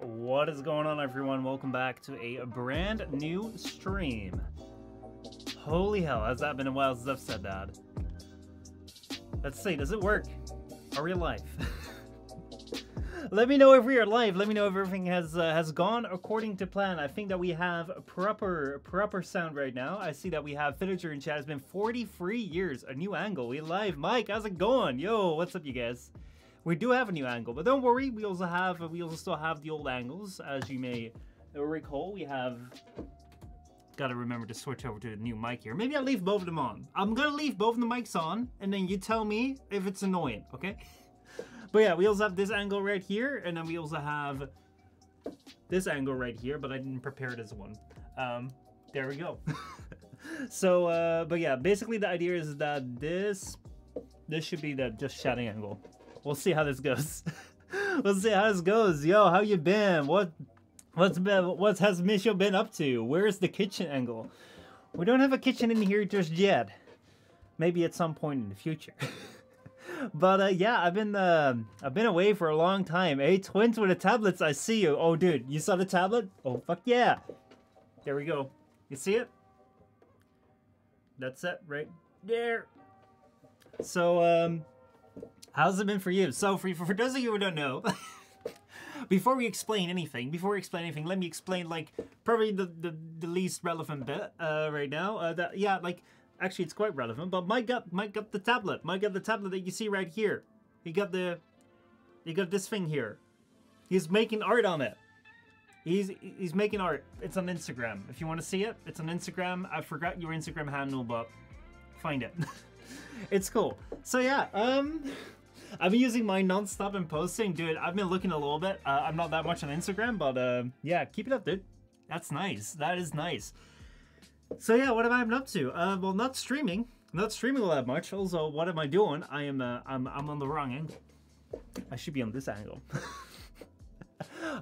What is going on, everyone? Welcome back to a brand new stream. Holy hell, has that been a while since I've said that? Let's see, does it work? Are we alive? Let me know if we are live. Let me know if everything has gone according to plan. I think that we have proper sound right now. I see that we have Villager in chat. It's been 43 years, a new angle. We live. Mike, how's it going? Yo, what's up, you guys? We do have a new angle, but don't worry. We also still have the old angles, as you may recall. We have got to remember to switch over to the new mic here. Maybe I'll leave both of them on. I'm gonna leave both of the mics on, and then you tell me if it's annoying, okay? But yeah, we also have this angle right here, and then we also have this angle right here, but I didn't prepare it as one. There we go. So, but yeah, basically the idea is that this should be the just shouting angle. We'll see how this goes. We'll see how this goes. Yo, how you been? What has Michel been up to? Where's the kitchen angle? We don't have a kitchen in here just yet. Maybe at some point in the future. But yeah, I've been away for a long time. Hey, twins with the tablets, I see you. Oh, dude, you saw the tablet? Oh, fuck yeah! There we go. You see it? That's it right there. So how's it been for you? So for those of you who don't know, before we explain anything, let me explain like probably the least relevant bit right now. Yeah, like. Actually, it's quite relevant, but Mike got the tablet. Mike got the tablet that you see right here. He got this thing here. He's making art on it. He's making art. It's on Instagram. If you want to see it, it's on Instagram. I forgot your Instagram handle, but find it. It's cool. So yeah, I've been using mine non-stop and posting. Dude, I've been looking a little bit. I'm not that much on Instagram, but yeah, keep it up, dude. That's nice. That is nice. So yeah, what have I been up to? Well, not streaming all that much. Also, what am I doing? I'm on the wrong angle. I should be on this angle.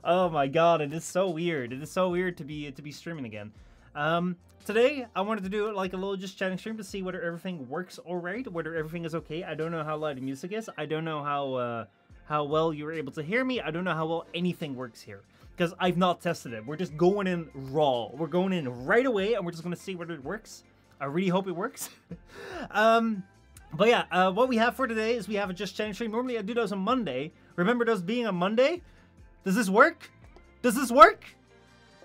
Oh my god, it is so weird. It is so weird to be streaming again. Today I wanted to do like a little just chatting stream to see whether everything works alright, whether everything is okay. I don't know how loud the music is. I don't know how well you were able to hear me. I don't know how well anything works here. Because I've not tested it. We're just going in raw. We're going in right away, and we're just going to see whether it works. I really hope it works. But yeah, what we have for today is we have a Just Chatting stream. Normally I do those on Monday. Remember those being on Monday? Does this work? Does this work?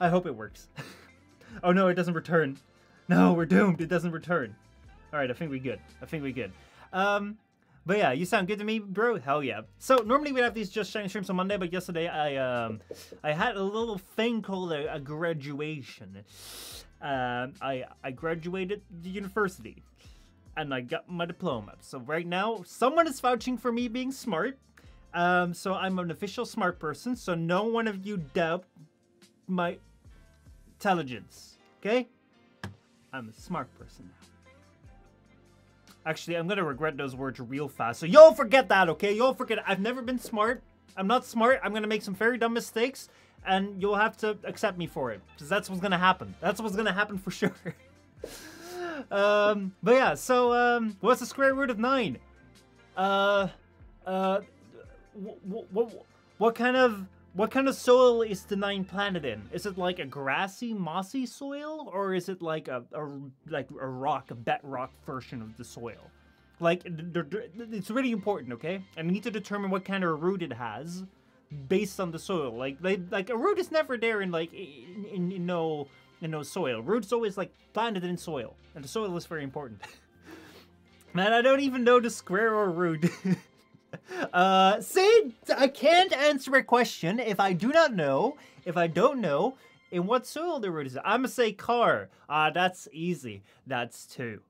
I hope it works. Oh no, it doesn't return. No, we're doomed. It doesn't return. Alright, I think we're good. But yeah, you sound good to me, bro. Hell yeah. So normally we have these Just Chatting streams on Monday, but yesterday I had a little thing called a graduation. I graduated the university, and I got my diploma. So right now, someone is vouching for me being smart. So I'm an official smart person. So no one of you doubt my intelligence. Okay? I'm a smart person now. Actually, I'm gonna regret those words real fast. So you'll forget that, okay? You'll forget it. I've never been smart. I'm not smart. I'm gonna make some very dumb mistakes, and you'll have to accept me for it, because that's what's gonna happen. That's what's gonna happen for sure. But yeah, so what's the square root of 9? What kind of soil is the 9 planted in? Is it like a grassy, mossy soil, or is it like a rock, a bedrock version of the soil? Like, it's really important, okay? I need to determine what kind of root it has based on the soil. Like a root is never there in no soil. Root's always like planted in soil, and the soil is very important. Man, I don't even know the square or root. See, I can't answer a question if I do not know, if I don't know in what soil the root is. I'm gonna say car. That's easy. That's 2.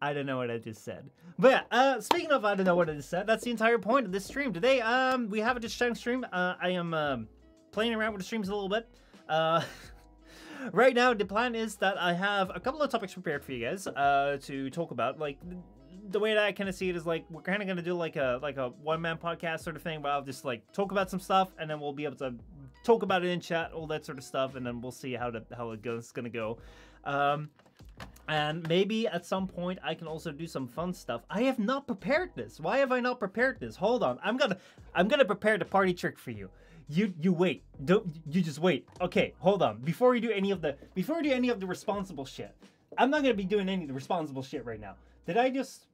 I don't know what I just said. But yeah, speaking of I don't know what I just said, that's the entire point of this stream. Today, we have a Just Chatting stream. I am playing around with the streams a little bit. Right now, the plan is that I have a couple of topics prepared for you guys to talk about. Like, the way that I kind of see it is like we're kind of gonna do like a one-man podcast sort of thing, where I'll just like talk about some stuff, and then we'll be able to talk about it in chat, all that sort of stuff, and then we'll see how it's gonna go. And maybe at some point I can also do some fun stuff. I have not prepared this. Why have I not prepared this? Hold on, I'm gonna prepare the party trick for you. You wait. Don't you just wait. Okay, hold on. Before we do any of the responsible shit, I'm not gonna be doing any of the responsible shit right now. Did I just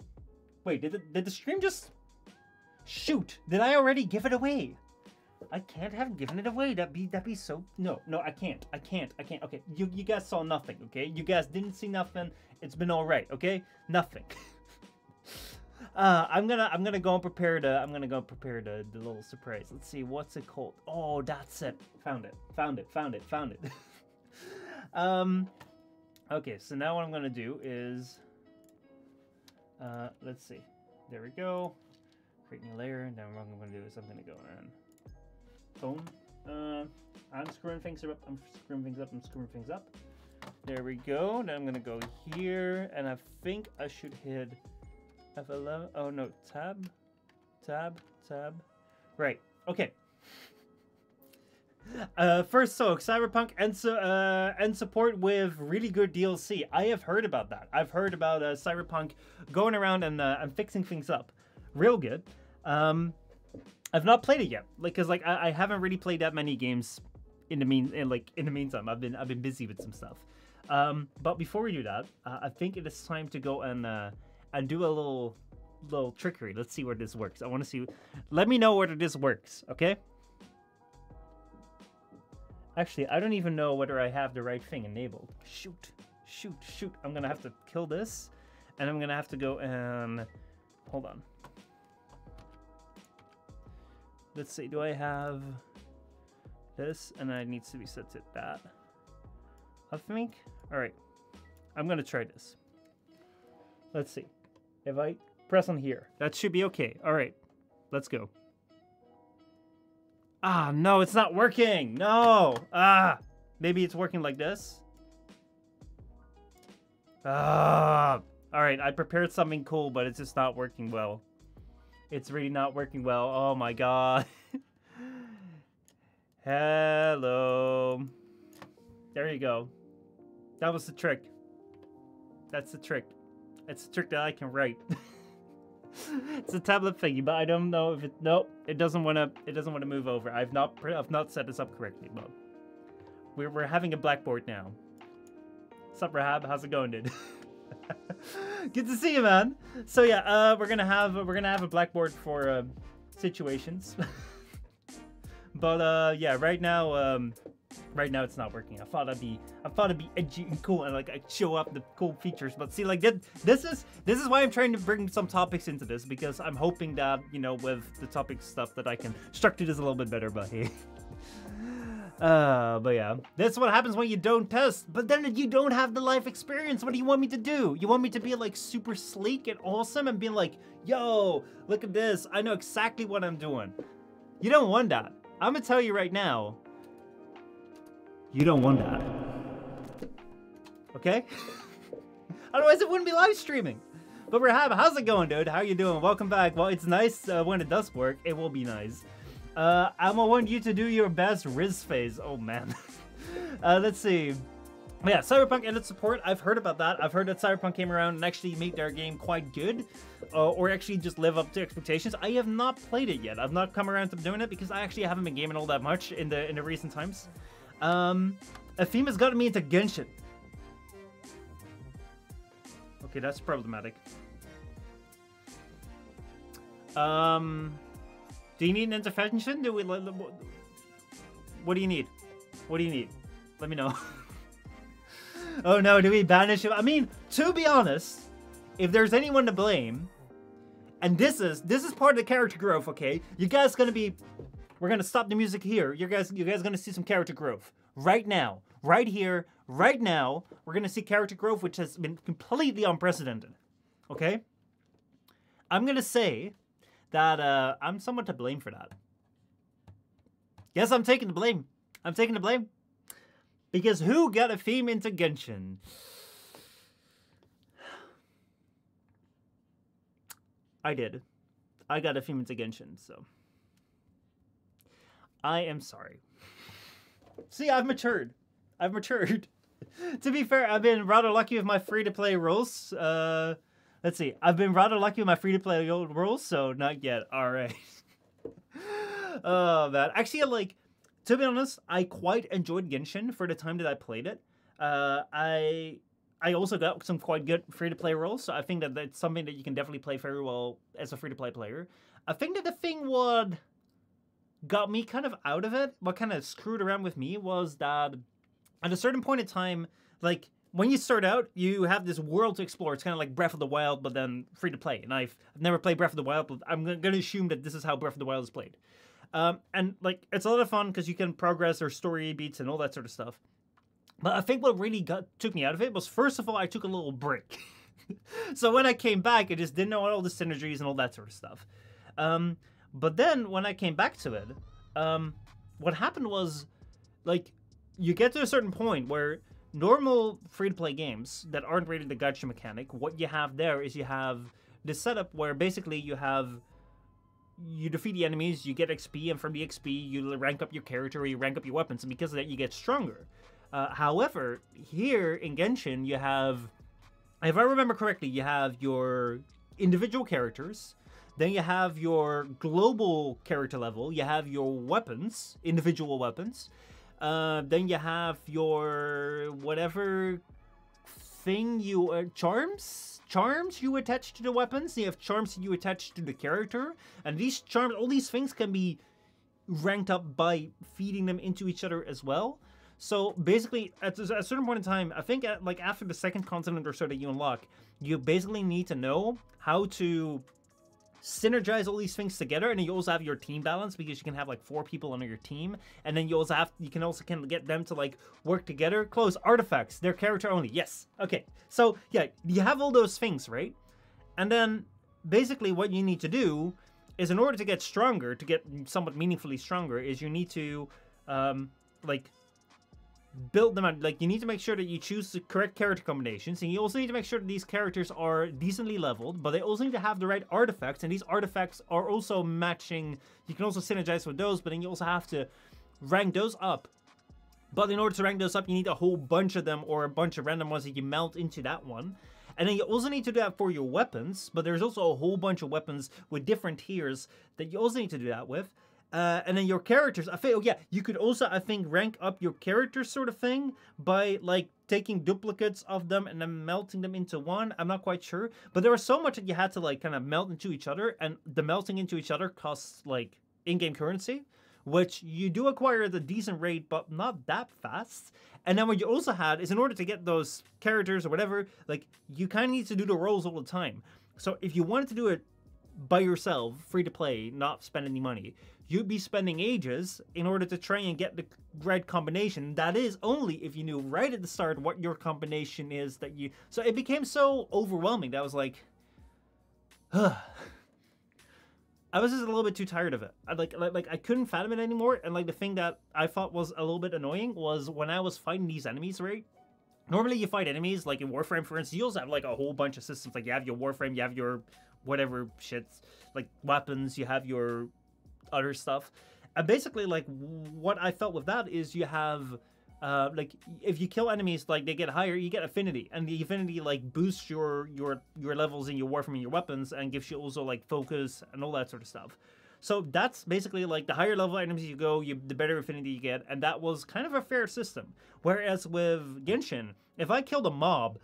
wait? Did the stream just shoot? Did I already give it away? I can't have given it away. That'd be so no, I can't. Okay, you guys saw nothing. Okay, you guys didn't see nothing. It's been all right. Okay, nothing. I'm gonna go and prepare the little surprise. Let's see, what's it called? Oh, that's it. Found it. Okay, so now what I'm gonna do is let's see. There we go. Create new layer. Now what I'm gonna do is I'm gonna go and boom. I'm screwing things up. There we go. Then I'm gonna go here, and I think I should hit F11. Oh no, tab. Right. Okay. First, so Cyberpunk and support with really good DLC. I have heard about that. I've heard about Cyberpunk going around and fixing things up, real good. I've not played it yet, because I haven't really played that many games in the meantime. I've been busy with some stuff. But before we do that, I think it is time to go and do a little trickery. Let's see where this works. I want to see. Let me know whether this works, okay? Actually, I don't even know whether I have the right thing enabled. Shoot. I'm gonna have to kill this, and I'm gonna have to go and hold on. Let's see. Do I have this? And I need to be set to that. I think. All right. I'm gonna try this. Let's see. If I press on here, that should be okay. All right, let's go. Ah, no, it's not working. No. Maybe it's working like this. All right, I prepared something cool, but it's just not working well. It's really not working well. Oh my god. Hello. There you go. That was the trick. That's the trick. It's a trick that I can write. It's a tablet thingy, but I don't know if it. Nope, it doesn't want to move over. I've not set this up correctly. But we're having a blackboard now. What's up, Rahab? How's it going, dude? Good to see you, man. So yeah, we're gonna have a blackboard for situations. But yeah, right now it's not working. I thought it'd be edgy and cool, and I'd show up the cool features. But see, this is why I'm trying to bring some topics into this, because I'm hoping that, with the topic stuff, that I can structure this a little bit better. But hey, but yeah, that's what happens when you don't test. But then you don't have the life experience. What do you want me to do? You want me to be super sleek and awesome and be like, yo, look at this. I know exactly what I'm doing. You don't want that. I'm gonna tell you right now. You don't want that. Okay? Otherwise it wouldn't be live streaming. But how's it going, dude? How you doing? Welcome back. Well, it's nice when it does work. It will be nice. I'm gonna want you to do your best Riz phase. Oh man. Let's see. Yeah, Cyberpunk ended support. I've heard about that. I've heard that Cyberpunk came around and actually made their game quite good. Or actually just live up to expectations. I have not played it yet. I've not come around to doing it because I actually haven't been gaming all that much in the recent times. A theme has gotten me into Genshin. Okay, that's problematic. Do you need an intervention? What do you need? What do you need? Let me know. Oh no, do we banish him? I mean, to be honest, if there's anyone to blame, and this is part of the character growth, okay? You guys we're gonna stop the music here. You guys gonna see some character growth. Right now. Right here. Right now. We're gonna see character growth, which has been completely unprecedented. Okay? I'm gonna say that I'm somewhat to blame for that. Yes, I'm taking the blame. I'm taking the blame. Because who got a theme into Genshin? I did. I got a theme into Genshin, so. I am sorry. See, I've matured. I've matured. To be fair, I've been rather lucky with my free-to-play roles. Let's see. I've been rather lucky with my free-to-play roles, so not yet. All right. Oh, man. Actually, to be honest, I quite enjoyed Genshin for the time that I played it. I also got some quite good free-to-play roles, so I think that that's something that you can definitely play very well as a free-to-play player. I think that the thing what got me kind of out of it, what kind of screwed around with me, was that at a certain point in time, like, when you start out, you have this world to explore. It's kind of like Breath of the Wild, but then free to play. And I've never played Breath of the Wild, but I'm going to assume that this is how Breath of the Wild is played. And, like, it's a lot of fun because you can progress or story beats and all that sort of stuff. But I think what really took me out of it was, first of all, I took a little break. So when I came back, I just didn't know all the synergies and all that sort of stuff. But then when I came back to it, what happened was, like, you get to a certain point where normal free-to-play games that aren't really the gacha mechanic, what you have there is you have this setup where basically you defeat the enemies, you get XP, and from the XP you rank up your character or you rank up your weapons, and because of that you get stronger. However, here in Genshin you have, if I remember correctly, you have your individual characters, then you have your global character level, you have your weapons, individual weapons, then you have your whatever thing you charms you attach to the weapons. You have charms you attach to the character, and these charms, all these things can be ranked up by feeding them into each other as well. So basically, at a certain point in time, I think like after the second continent or so that you unlock, you basically need to know how to synergize all these things together, and then you also have your team balance, because you can have like 4 people on your team, and then you can also get them to like work together. Close artifacts, they're character only. Yes, okay. So yeah, you have all those things, right? And then basically what you need to do is, in order to get stronger, to get somewhat meaningfully stronger, is you need to like build them out. Like, you need to make sure that you choose the correct character combinations, and you also need to make sure that these characters are decently leveled, but they also need to have the right artifacts, and these artifacts are also matching. You can also synergize with those, but then you also have to rank those up. But in order to rank those up, you need a whole bunch of them, or a bunch of random ones that you melt into that one. And then you also need to do that for your weapons, but there's also a whole bunch of weapons with different tiers that you also need to do that with. And then your characters, I think, oh yeah, you could also, I think, rank up your characters sort of thing by, like, taking duplicates of them and then melting them into one. I'm not quite sure. But there was so much that you had to, like, kind of melt into each other, and the melting into each other costs, like, in-game currency, which you do acquire at a decent rate, but not that fast. And then what you also had is, in order to get those characters or whatever, like, you kind of need to do the rolls all the time. So if you wanted to do it by yourself, free to play, not spend any money, you'd be spending ages in order to try and get the right combination. That is only if you knew right at the start what your combination is that you... So it became so overwhelming that I was like... I was just a little bit too tired of it. I couldn't fathom it anymore. And like the thing that I thought was a little bit annoying was when I was fighting these enemies, right? Normally you fight enemies, like in Warframe, for instance, you also have like a whole bunch of systems. Like you have your Warframe, you have your whatever shits, like weapons, you have your other stuff. And basically, like, what I felt with that is you have, like, if you kill enemies, like, they get higher, you get affinity. And the affinity, like, boosts your levels in your Warframe and your weapons, and gives you also, like, focus and all that sort of stuff. So that's basically, like, the higher level items you go, the better affinity you get. And that was kind of a fair system. Whereas with Genshin, if I killed a mob,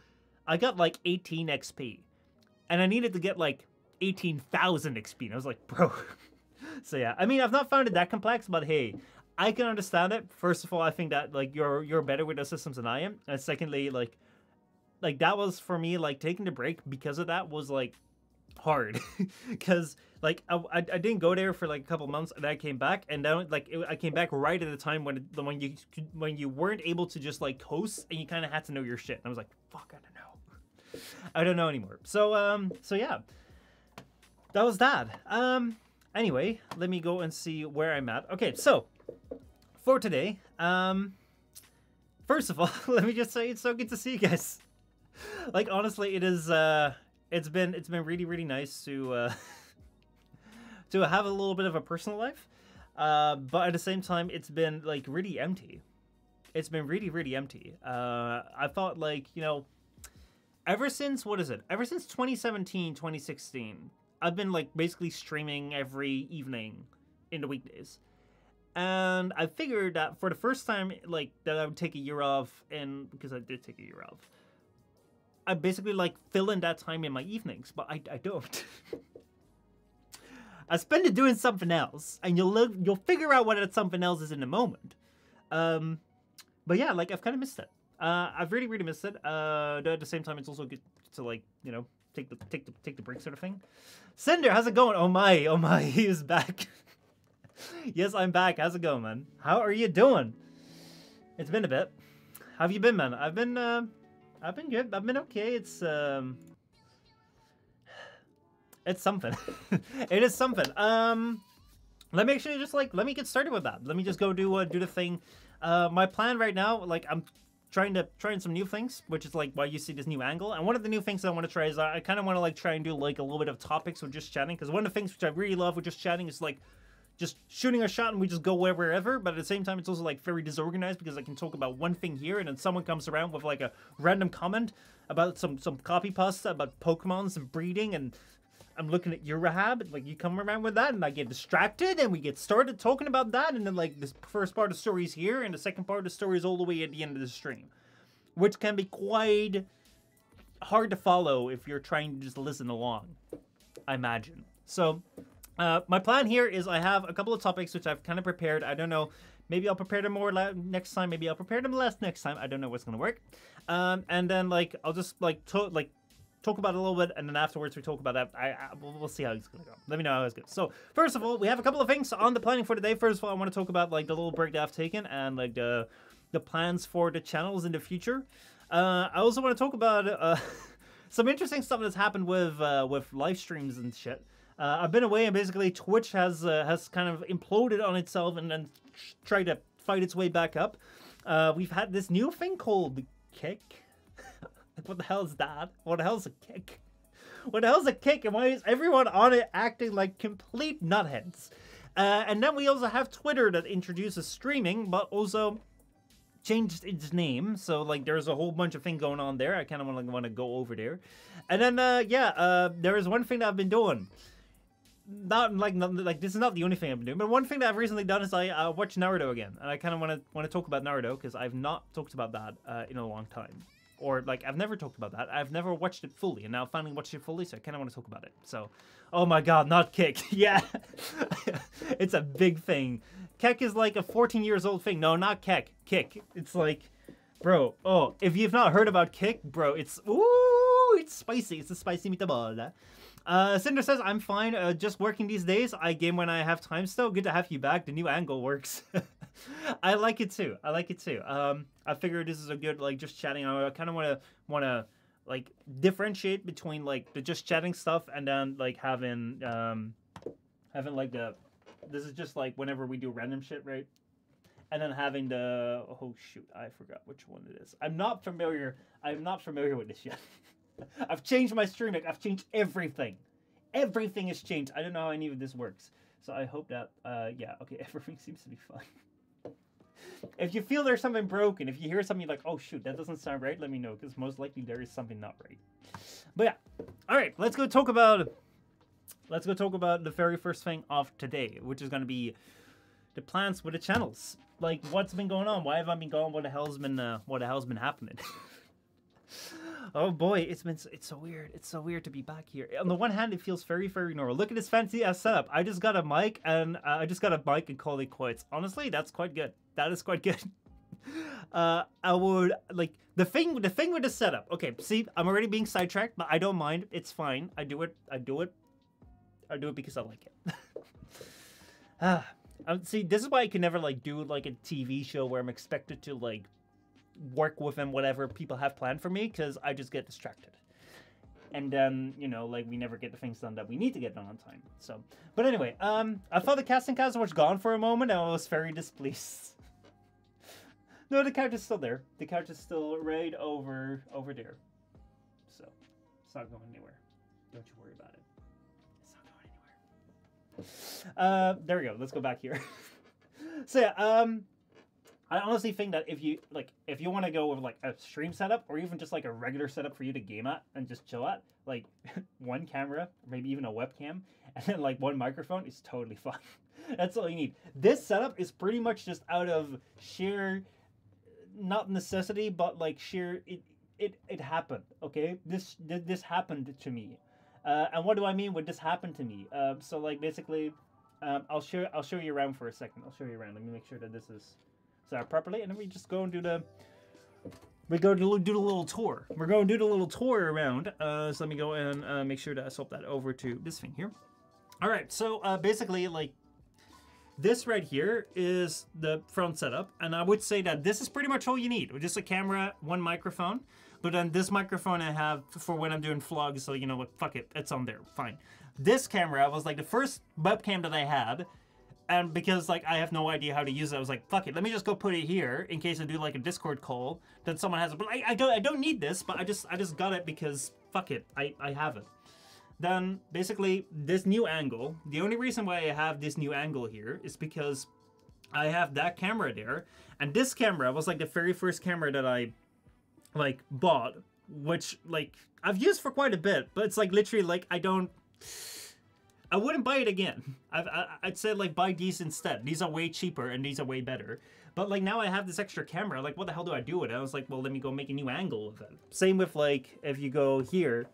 I got, like, 18 XP. And I needed to get, like, 18,000 XP. And I was like, bro... So yeah, I mean, I've not found it that complex, but hey, I can understand it. First of all, I think that, like, you're better with those systems than I am. And secondly, like that was, for me, like, taking the break because of that was, like, hard. Because, like, I didn't go there for, like, a couple months, and I came back, and then, like, I came back right at the time when you weren't able to just, like, coast, and you kind of had to know your shit. And I was like, fuck, I don't know. I don't know anymore. So yeah. That was that. Anyway, let me go and see where I'm at. Okay, so for today, first of all, let me just say it's so good to see you guys. Like, honestly, it is it's been really, really nice to to have a little bit of a personal life. But at the same time, it's been, like, really empty. It's been really, really empty. I thought, like, you know, ever since, ever since 2017, 2016, I've been, like, basically streaming every evening in the weekdays. And I figured that for the first time, like, that I would take a year off, and because I did take a year off, I basically, like, fill in that time in my evenings, but I don't. I spend it doing something else, and you'll figure out what that something else is in a moment. But yeah, like, I've kind of missed it. I've really, really missed it. At the same time, it's also good to, like, you know, take the break sort of thing. Cinder, how's it going? Oh my, he is back. Yes, I'm back. How's it going, man? How are you doing? It's been a bit. How have you been, man? I've been good. I've been okay. It's something. It is something. Let me actually just, like, let me get started with that. Let me just go do the thing. My plan right now, like, I'm trying some new things, which is, like, why you see this new angle. And one of the new things that I want to try is I kind of want to, like, try and do, like, a little bit of topics with just chatting, because one of the things which I really love with just chatting is, like, just shooting a shot and we just go wherever, but at the same time it's also, like, very disorganized, because I can talk about one thing here and then someone comes around with, like, a random comment about some copy pasta about Pokemons and breeding, and I'm looking at your Rahab, like, you come around with that and I get distracted and we get started talking about that, and then, like, this first part of the story is here and the second part of the story is all the way at the end of the stream, which can be quite hard to follow if you're trying to just listen along, I imagine. So my plan here is I have a couple of topics which I've kind of prepared. I don't know. Maybe I'll prepare them more next time. Maybe I'll prepare them less next time. I don't know what's going to work. And then, like, I'll just, like, talk about it a little bit, and then afterwards we talk about that. We'll see how it's going to go. Let me know how it's good. So, first of all, we have a couple of things on the planning for today. First of all, I want to talk about, like, the little break that I've taken and, like, the plans for the channels in the future. I also want to talk about some interesting stuff that's happened with live streams and shit. I've been away, and basically Twitch has kind of imploded on itself and then tried to fight its way back up. We've had this new thing called Kick. What the hell is that? What the hell is a Kick? What the hell is a Kick, and why is everyone on it acting like complete nutheads? And then we also have Twitter that introduces streaming, but also changed its name. So, like, there's a whole bunch of things going on there. I kind of want to go over there. And then, there is one thing that I've been doing. Not this is not the only thing I've been doing, but one thing that I've recently done is I watched Naruto again, and I kind of want to talk about Naruto because I've not talked about that in a long time, or, like, I've never talked about that. I've never watched it fully, and now I finally watched it fully, so I kind of want to talk about it. So, oh my god, not Kick. Yeah, it's a big thing. Kick is like a 14 years old thing. No, not Kick. Kick. It's like, bro. Oh, if you've not heard about Kick, bro, it's spicy. It's a spicy meatball. Cinder says, I'm fine, just working these days. I game when I have time still. Good to have you back. The new angle works. I like it too. I figured this is a good, like, just chatting. I kind of want to like, differentiate between, like, the just chatting stuff and then, like, having like this is just, like, whenever we do random shit, right? And then having the, oh shoot, I forgot which one it is. I'm not familiar with this yet. I've changed my streaming. I've changed everything. Everything has changed. I don't know how any of this works. So I hope that, yeah, okay, everything seems to be fine. If you feel there's something broken, if you hear something like, oh shoot, that doesn't sound right, let me know, because most likely there is something not right. But yeah, all right, let's go talk about the very first thing of today, which is going to be the plans with the channels. Like, what's been going on? Why have I been gone? What the hell's been happening? Oh boy, it's so weird. It's so weird to be back here. On the one hand, it feels very, very normal. Look at this fancy ass setup. I just got a mic and call it quits. Honestly, that's quite good. That is quite good. I would like the thing with the setup. Okay, see, I'm already being sidetracked, but I don't mind. It's fine. I do it because I like it. See, this is why I can never, like, do, like, a TV show where I'm expected to, like, work within whatever people have planned for me, because I just get distracted. And then, you know, like, we never get the things done that we need to get done on time. So, but anyway, I thought the casting couch was gone for a moment, and I was very displeased. No, the couch is still there. The couch is still right over there. So, it's not going anywhere. Don't you worry about it. It's not going anywhere. There we go. Let's go back here. So yeah, I honestly think that if you want to go with, like, a stream setup or even just, like, a regular setup for you to game at and just chill at, like, one camera, maybe even a webcam, and then, like, one microphone is totally fine. That's all you need. This setup is pretty much just out of sheer, not necessity, but like sheer, it happened, okay? This happened to me. And what do I mean with this happened to me? So like basically, I'll show you around for a second. I'll show you around. Let me make sure that this is set up properly, and then we just go and do the little tour. We're going to do the little tour around. So let me go and make sure that I swap that over to this thing here. All right. So basically, like this right here is the front setup, and I would say that this is pretty much all you need. Just a camera, one microphone. But then this microphone I have for when I'm doing vlogs, so you know what, fuck it, it's on there, fine. This camera was like the first webcam that I had, and because like I have no idea how to use it, I was like, fuck it, let me just go put it here in case I do like a Discord call that someone has it. But I don't need this, but I just got it because fuck it, I have it. Then basically this new angle, the only reason why I have this new angle here is because I have that camera there, and this camera was like the very first camera that I like bought, which like I've used for quite a bit, but it's like literally like I wouldn't buy it again. I'd say like buy these instead. These are way cheaper and these are way better. But like now I have this extra camera, like what the hell do I do with it? I was like, well, let me go make a new angle with it. Same with like if you go here,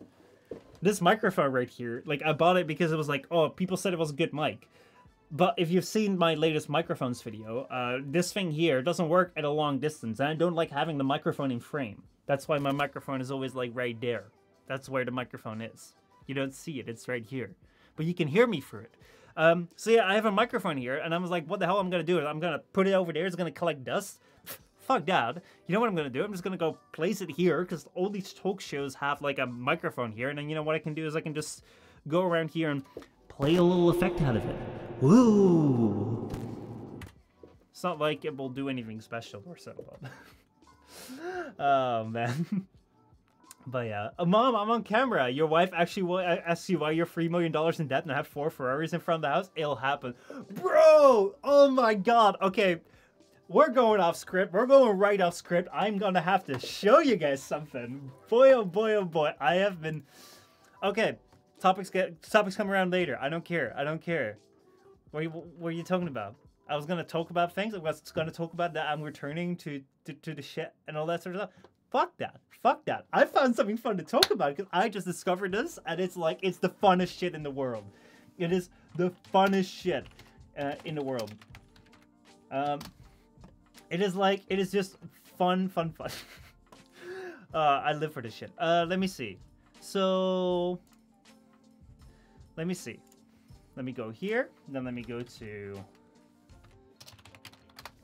this microphone right here, like I bought it because it was like, oh, people said it was a good mic. But if you've seen my latest microphones video, this thing here doesn't work at a long distance, and I don't like having the microphone in frame. That's why my microphone is always like right there. That's where the microphone is. You don't see it, it's right here. But you can hear me through it. So yeah, I have a microphone here, and I was like, what the hell I'm gonna do? I'm gonna put it over there, it's gonna collect dust? Fuck that. You know what I'm gonna do? I'm just gonna go place it here, because all these talk shows have like a microphone here, and then you know what I can do is I can just go around here and play a little effect out of it. Woo! It's not like it will do anything special or so, but... oh, man. But yeah. Mom, I'm on camera. Your wife actually asks you why you're $3 million in debt and have 4 Ferraris in front of the house? It'll happen. Bro! Oh my god. Okay. We're going off script. We're going right off script. I'm gonna have to show you guys something. Boy, oh boy, oh boy. I have been... Okay. Topics come around later. I don't care. I don't care. What are you talking about? I was gonna talk about things. I was gonna talk about that I'm returning to the shit and all that sort of stuff. Fuck that. Fuck that. I found something fun to talk about because I just discovered this, and it's like it's the funnest shit in the world. It is the funnest shit in the world. It is just fun. I live for this shit. Let me see. So. Let me see. Let me go here. Then let me go to...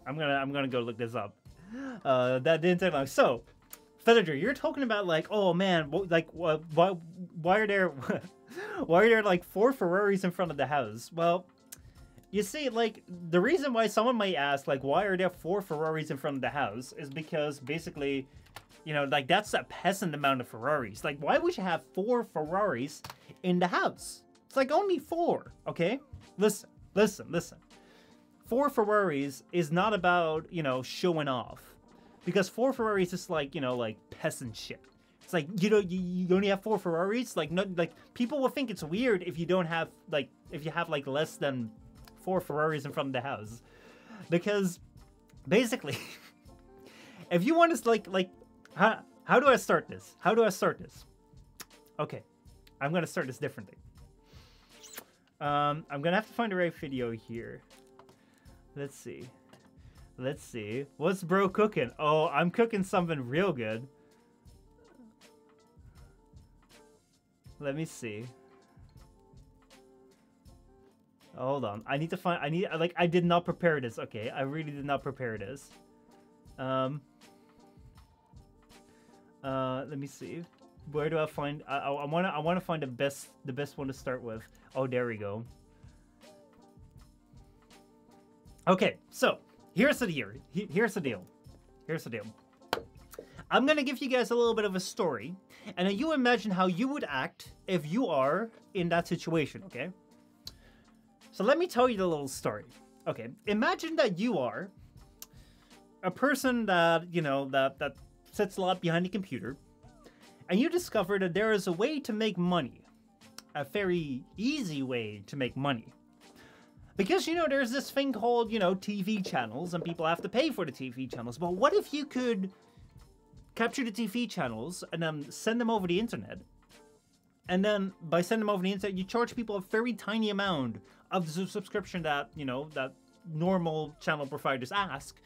I'm gonna go look this up. That didn't take long. So, Feather, you're talking about like, oh man, like why are there why are there like 4 Ferraris in front of the house? Well, you see, like the reason why someone might ask like why are there 4 Ferraris in front of the house is because basically, you know, like that's a peasant amount of Ferraris. Like why would you have 4 Ferraris in the house? It's like only 4, okay? Listen. 4 Ferraris is not about, you know, showing off. Because 4 Ferraris is like, you know, like peasant shit. It's like, you know, you only have 4 Ferraris? Like, no, like people will think it's weird if you don't have, like, if you have, like, less than 4 Ferraris in front of the house. Because, basically, if you want to, like, how do I start this? How do I start this? Okay, I'm going to start this differently. I'm gonna have to find the right video here. Let's see. What's bro cooking? Oh, I'm cooking something real good. Let me see. Hold on. I did not prepare this. Okay, I really did not prepare this. Let me see. Where do I find? I want to find the best one to start with. Oh, there we go. Okay, so here's the deal. Here's the deal. I'm gonna give you guys a little bit of a story, and then you imagine how you would act if you are in that situation. Okay. So let me tell you the little story. Okay, imagine that you are a person that that sits a lot behind the computer. And you discover that there is a way to make money. A very easy way to make money. Because, you know, there's this thing called, you know, TV channels, and people have to pay for the TV channels. But what if you could capture the TV channels and then send them over the internet? And then by sending them over the internet, you charge people a very tiny amount of the subscription that, you know, that normal channel providers ask.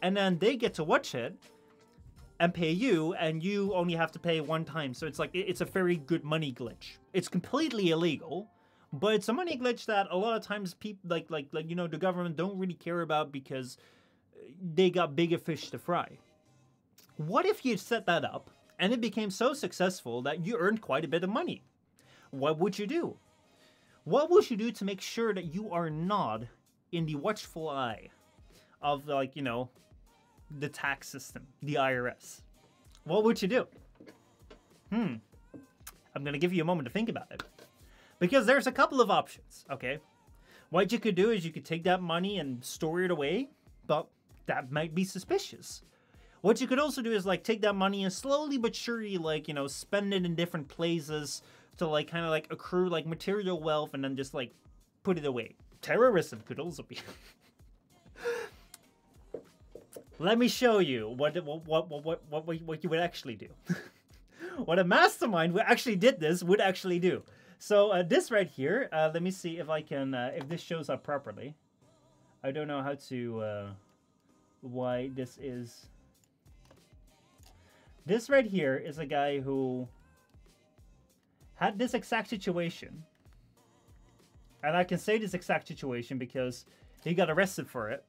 And then they get to watch it and pay you, and you only have to pay one time. So it's like, it's a very good money glitch. It's completely illegal, but it's a money glitch that a lot of times people, like you know, the government don't really care about because they got bigger fish to fry. What if you set that up and it became so successful that you earned quite a bit of money? What would you do? What would you do to make sure that you are not in the watchful eye of, like, you know, the tax system, the IRS? What would you do? I'm going to give you a moment to think about it. Because there's a couple of options, okay? What you could do is you could take that money and store it away, but that might be suspicious. What you could also do is, like, take that money and slowly but surely, like, you know, spend it in different places to, like, kind of, like, accrue, like, material wealth and then just, like, put it away. Terrorism could also be. Let me show you what you would actually do. What a mastermind who actually did this would actually do. So this right here, let me see if I can, if this shows up properly. I don't know how to, why this is. This right here is a guy who had this exact situation. And I can say this exact situation because he got arrested for it.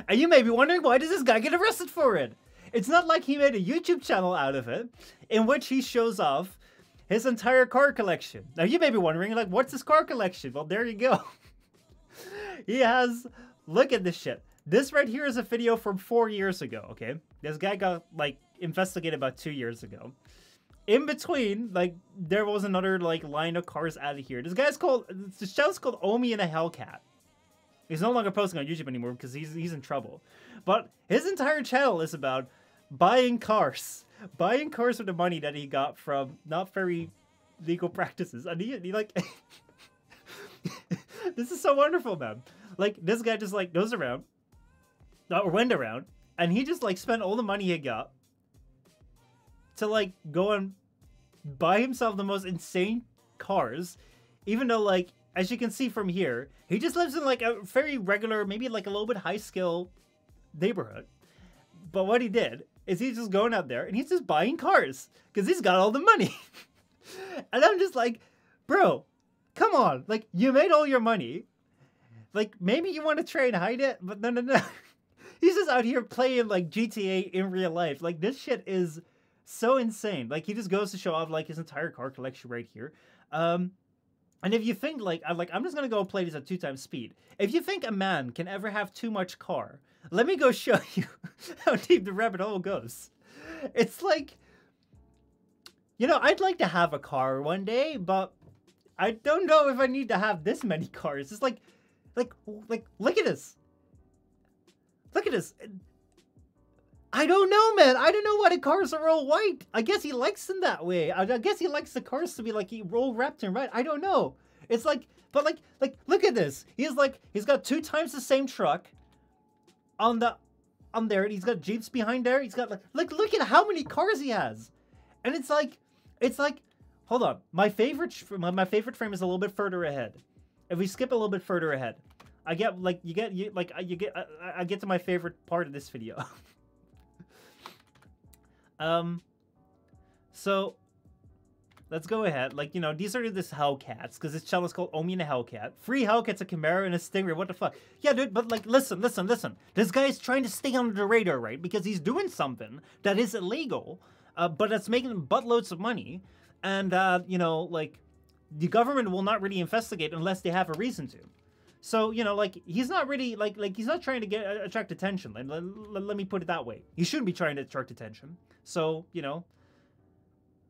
And you may be wondering, why does this guy get arrested for it? It's not like he made a YouTube channel out of it in which he shows off his entire car collection. Now you may be wondering, like, what's his car collection? Well, there you go. He has, look at this shit. This right here is a video from 4 years ago, okay? This guy got, like, investigated about 2 years ago. In between, like, there was another, like, line of cars out of here. This guy's called, the channel's called Omi and a Hellcat. He's no longer posting on YouTube anymore because he's in trouble. But his entire channel is about buying cars. Buying cars with the money that he got from not very legal practices. And he like... This is so wonderful, man. Like, this guy just, like, goes around, or went around, and he just, like, spent all the money he got to, like, go and buy himself the most insane cars, even though, like, as you can see from here, he just lives in, like, a very regular, maybe, like, a little bit high-skill neighborhood. But what he did is he's just going out there and he's just buying cars because he's got all the money. And I'm just like, bro, come on. Like, you made all your money. Like, maybe you want to try and hide it, but no. He's just out here playing, like, GTA in real life. Like, this shit is so insane. Like, he just goes to show off, like, his entire car collection right here. And if you think, like, I'm just going to go play this at 2 times speed. If you think a man can ever have too much car, let me go show you how deep the rabbit hole goes. It's like, you know, I'd like to have a car one day, but I don't know if I need to have this many cars. It's like, look at this. Look at this. I don't know, man. I don't know why the cars are all white. I guess he likes them that way. I guess he likes the cars to be, like, all wrapped in red. I don't know. It's like, but like, look at this. He's got 2 times the same truck on there. And he's got Jeeps behind there. He's got, like, look at how many cars he has. And it's like, hold on. My favorite frame is a little bit further ahead. If we skip a little bit further ahead, I get to my favorite part of this video. So let's go ahead. Like, you know, these are this Hellcats because this channel is called Omi and a Hellcat. 3 Hellcats, a Camaro, and a Stingray. What the fuck? Yeah, dude, but, like, listen. This guy is trying to stay under the radar, right? Because he's doing something that is illegal, but it's making him buttloads of money. And, you know, like, the government will not really investigate unless they have a reason to. So, you know, like, he's not really, like he's not trying to attract attention. Let me put it that way. He shouldn't be trying to attract attention. So, you know.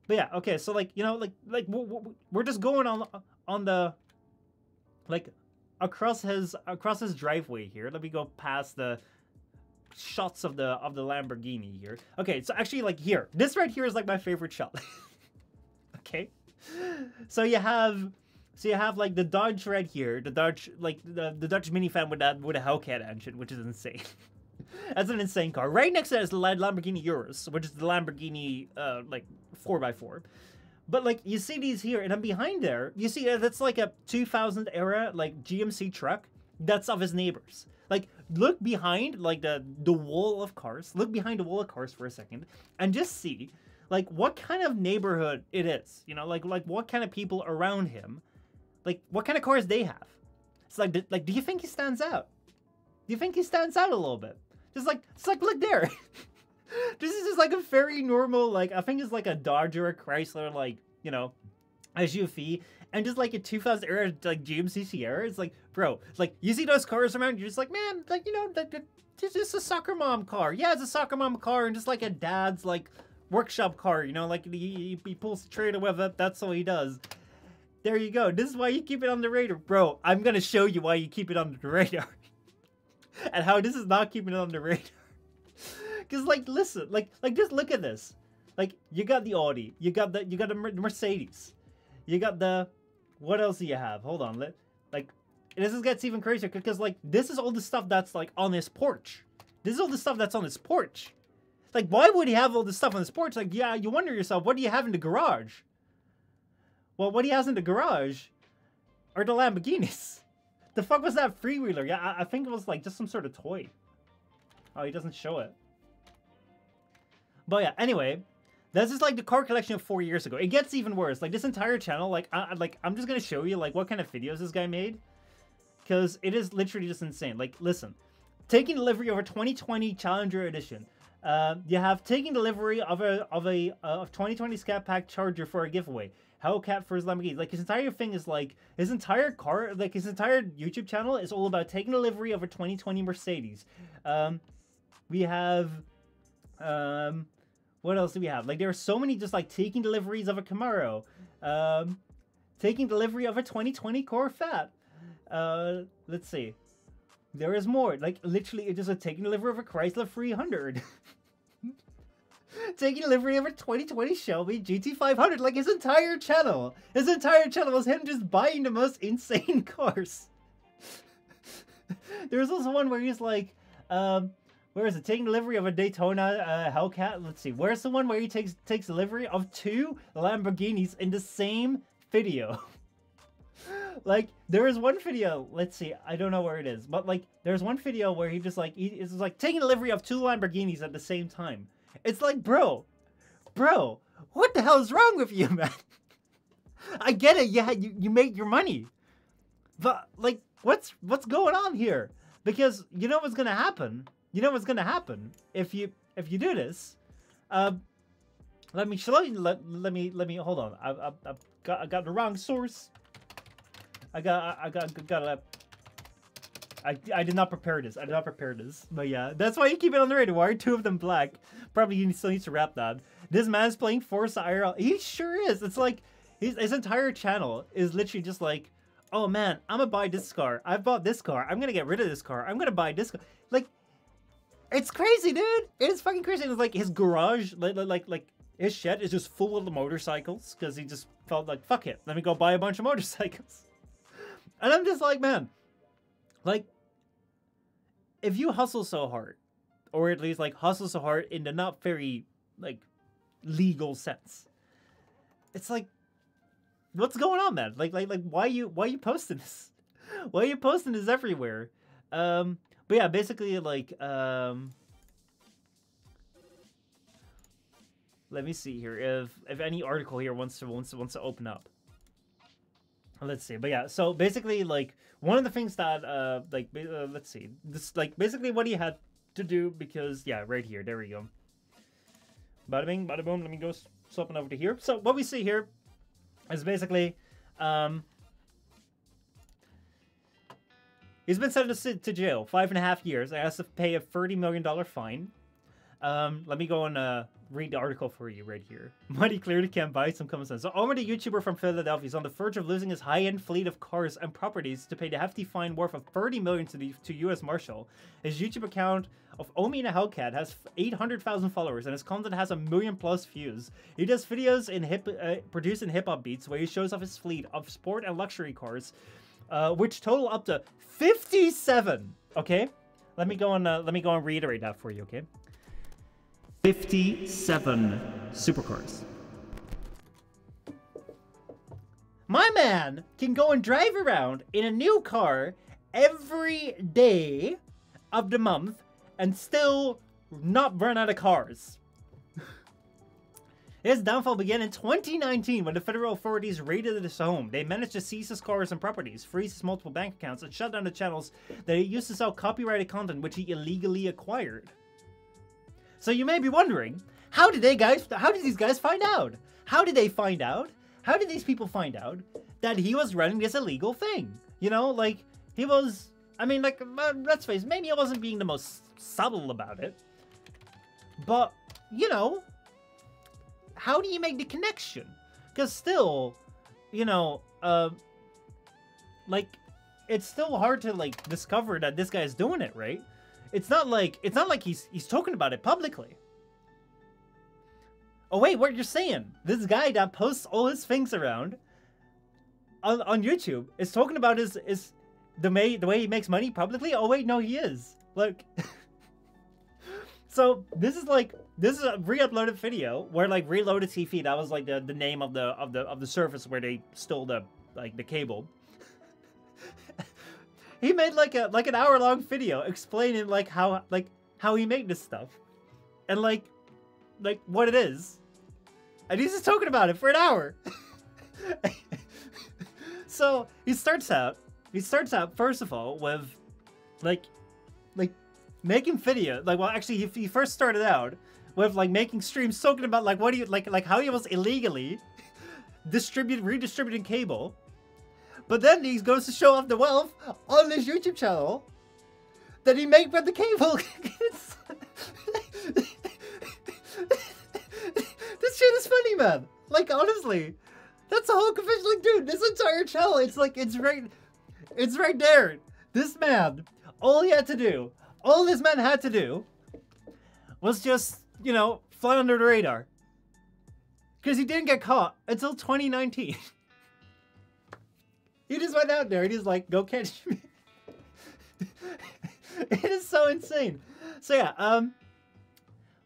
But yeah, okay, so, like, you know, like we're just going on the, like, across his driveway here. Let me go past the shots of the Lamborghini here. Okay, so actually, like, here. This right here is, like, my favorite shot. Okay? So you have So you have like the Dodge right here, the Dodge like the Dodge minifan with a Hellcat engine, which is insane. That's an insane car. Right next to that is the Lamborghini Urus, which is the Lamborghini like 4x4. But like you see these here, and then behind there, you see that's like a 2000 era like GMC truck. That's of his neighbors. Like look behind like the wall of cars. Look behind the wall of cars for a second, and just see like what kind of neighborhood it is. You know, like what kind of people around him, like what kind of cars they have. It's like do you think he stands out? Do you think he stands out a little bit? Just like it's like look there. This is just like a very normal, like, I think it's like a Dodge or a Chrysler, like, you know, SUV, and just like a 2000 era, like, GMC Sierra. It's like, bro, like, you see those cars around, you're just like, man, like, you know, it's just a soccer mom car. Yeah, it's a soccer mom car, and just like a dad's, like, workshop car, you know, like, he pulls the trailer with it, that's all he does. There you go. This is why you keep it on the radar. Bro, I'm gonna show you why you keep it on the radar. And how this is not keeping it on the radar. Because, like, listen, like, just look at this. Like, you got the Audi, you got the Mercedes, you got the, what else do you have? Hold on, like, this gets even crazier because, like, this is all the stuff that's, like, on his porch. This is all the stuff that's on his porch. Like, why would he have all this stuff on his porch? Like, yeah, you wonder yourself, what do you have in the garage? Well, what he has in the garage are the Lamborghinis. The fuck was that freewheeler? Yeah, I think it was, like, just some sort of toy. Oh, he doesn't show it. But yeah, anyway, this is like the car collection of 4 years ago. It gets even worse. Like this entire channel, like I'm just gonna show you like what kind of videos this guy made, because it is literally just insane. Like, listen, taking delivery of a 2020 Challenger Edition. You have taking delivery of a 2020 Scat Pack Charger for a giveaway. Hellcat for his Lamborghini. Like his entire thing is like his entire car, like his entire YouTube channel is all about taking delivery of a 2020 Mercedes. We have what else do we have? Like, there are so many just, like, taking deliveries of a Camaro. Taking delivery of a 2020 Corvette. Let's see. There is more. Like, literally, it's just a taking delivery of a Chrysler 300. Taking delivery of a 2020 Shelby GT500. Like, his entire channel. His entire channel was him just buying the most insane cars. There's also one where he's like, where is it? Taking delivery of a Daytona Hellcat. Let's see. Where's the one where he takes delivery of 2 Lamborghinis in the same video? Like, there is one video. Let's see. I don't know where it is, but like, there's one video where he just like is like taking delivery of 2 Lamborghinis at the same time. It's like, bro, what the hell is wrong with you, man? I get it. Yeah, you make your money, but like, what's going on here? Because you know what's gonna happen. You know what's gonna happen if you do this. Let me show you. Let me hold on. I got the wrong source. I did not prepare this. I did not prepare this. But yeah, that's why you keep it on the radar. Why are 2 of them black? Probably you still need to wrap that. This man's playing Forza IRL. He sure is. It's like his entire channel is literally just like, oh man, I'm gonna buy this car. I bought this car. I'm gonna get rid of this car. I'm gonna buy this car. Like, it's crazy, dude. It is fucking crazy. It's like his garage, like his shed is just full of the motorcycles because he just felt like, fuck it, let me go buy a bunch of motorcycles. And I'm just like, man, like, if you hustle so hard, or at least like hustle so hard in the not very like legal sense, it's like, what's going on, man? Like why you posting this? Why are you posting this everywhere? But yeah, basically, like, let me see here if any article here wants to open up. Let's see. But yeah, so basically, like, one of the things that let's see, this, like, basically what he had to do, because yeah, right here, there we go. Bada bing, bada boom. Let me go swapping over to here. So what we see here is basically, he's been sentenced to jail 5.5 years. He has to pay a $30 million fine. Let me go and read the article for you right here. Money clearly can't buy some common sense. So Omar, the YouTuber from Philadelphia, is on the verge of losing his high-end fleet of cars and properties to pay the hefty fine worth of $30 million to U.S. Marshal. His YouTube account of Omi and a Hellcat has 800,000 followers, and his content has 1 million+ views. He does videos in produced in hip-hop beats where he shows off his fleet of sport and luxury cars, which total up to 57. Okay, let me go and reiterate that for you. Okay. 57 supercars. My man can go and drive around in a new car every day of the month and still not run out of cars. His downfall began in 2019 when the federal authorities raided his home. They managed to seize his cars and properties, freeze his multiple bank accounts, and shut down the channels that he used to sell copyrighted content which he illegally acquired. So you may be wondering, how did these guys find out? How did they find out? How did these people find out that he was running this illegal thing? You know, like, he was, I mean, like, let's face it, maybe I wasn't being the most subtle about it. But, you know, how do you make the connection? Because still, you know, like, it's still hard to, like, discover that this guy's doing it, right? It's not like he's talking about it publicly. Oh wait, what you're saying? This guy that posts all his things around on YouTube is talking about the way he makes money publicly? Oh wait, no, he is. Look. So this is a re-uploaded video where like Reloaded TV, that was like the name of the service where they stole the cable. He made like an hour-long video explaining like how he made this stuff and like what it is, and he's just talking about it for an hour. So he starts out first of all with like making video, like, well, actually he first started out with like making streams talking about like what do you like how he was illegally redistributing cable. But then he goes to show off the wealth on his YouTube channel that he made from the cable. This shit is funny, man. Like, honestly, that's the whole confession. Like, dude, this entire channel, it's like, it's right there. This man, all this man had to do was just, you know, fly under the radar. Because he didn't get caught until 2019. He just went out there and he's like, go catch me. It is so insane. So yeah,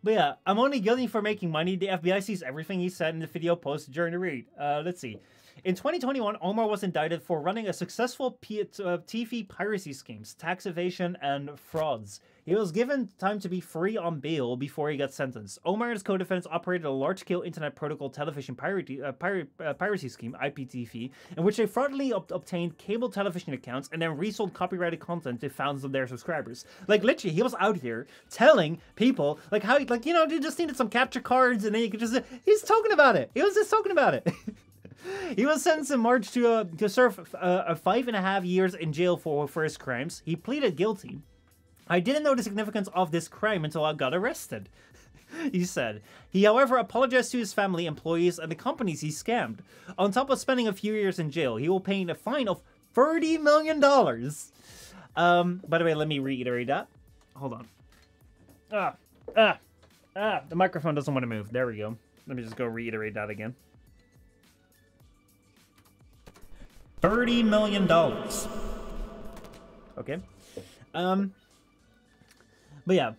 but yeah, I'm only guilty for making money. The FBI sees everything he said in the video posted during the raid. Let's see. In 2021, Omar was indicted for running a successful TV piracy schemes, tax evasion, and frauds. He was given time to be free on bail before he got sentenced. Omar and his co-defendants operated a large-scale internet protocol television piracy scheme, IPTV, in which they fraudulently obtained cable television accounts and then resold copyrighted content to thousands of their subscribers. Like, literally, he was out here telling people, like, how, like, you know, you just needed some capture cards, and then you could just... He's talking about it. He was just talking about it. He was sentenced in March to serve 5.5 years in jail for his crimes. He pleaded guilty. I didn't know the significance of this crime until I got arrested, he said. He, however, apologized to his family, employees, and the companies he scammed. On top of spending a few years in jail, he will pay a fine of $30 million. By the way, let me reiterate that. Hold on. The microphone doesn't want to move. There we go. Let me just go reiterate that again. $30 million. Okay. But yeah,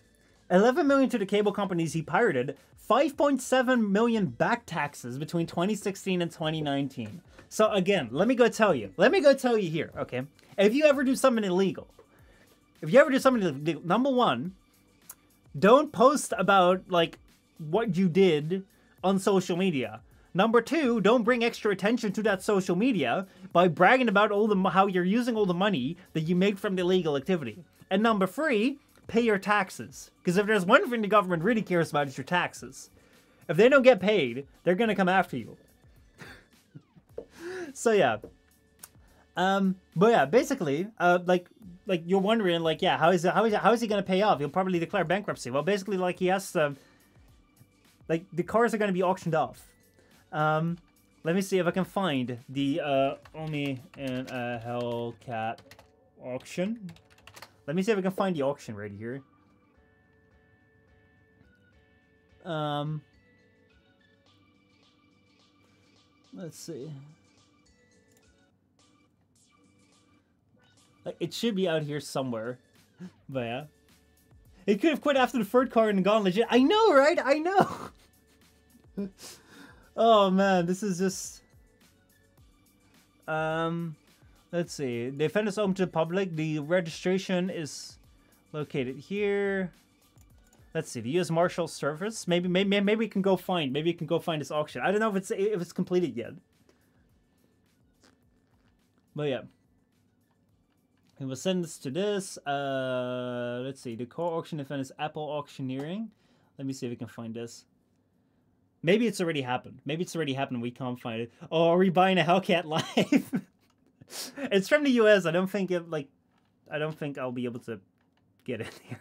11 million to the cable companies he pirated, 5.7 million back taxes between 2016 and 2019. So again, let me go tell you here, okay? If you ever do something illegal, number one, don't post about like what you did on social media. Number two, don't bring extra attention to that social media by bragging about how you're using all the money that you made from the illegal activity. And number three, pay your taxes. Because if there's one thing the government really cares about, it's your taxes. If they don't get paid, they're gonna come after you. So yeah. But yeah, basically, like you're wondering, like, yeah, how is he gonna pay off? He'll probably declare bankruptcy. Well, basically, like he has to, like the cars are gonna be auctioned off. Let me see if I can find the Omi and Hellcat auction. Let me see if I can find the auction right here. Let's see. Like, it should be out here somewhere. But yeah. It could have quit after the third card and gone legit. I know, right? I know. Oh man, this is just... let's see. The event is open to the public. The registration is located here. Let's see. The U.S. Marshal Service. Maybe we can go find. Maybe you can go find this auction. I don't know if it's completed yet. But yeah. And we'll send this to this. Let's see. The core auction event is Apple Auctioneering. Let me see if we can find this. Maybe it's already happened. Maybe it's already happened and we can't find it. Oh, are we buying a Hellcat Live? It's from the US. I don't think I'll be able to get it here.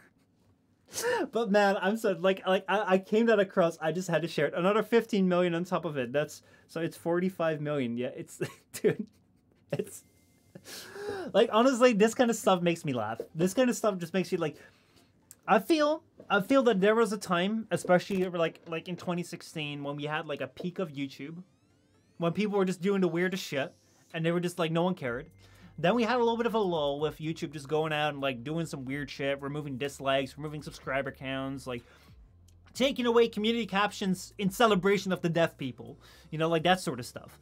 But man, I'm so I came that across. I just had to share it. Another 15 million on top of it. So it's 45 million. Yeah, it's dude. It's like, honestly, this kind of stuff makes me laugh. This kind of stuff just makes you like, I feel that there was a time, especially like in 2016, when we had like a peak of YouTube, when people were just doing the weirdest shit, and they were just like, no one cared. Then we had a little bit of a lull with YouTube just going out and like doing some weird shit, removing dislikes, removing subscriber counts, like taking away community captions in celebration of the deaf people, you know, like that sort of stuff.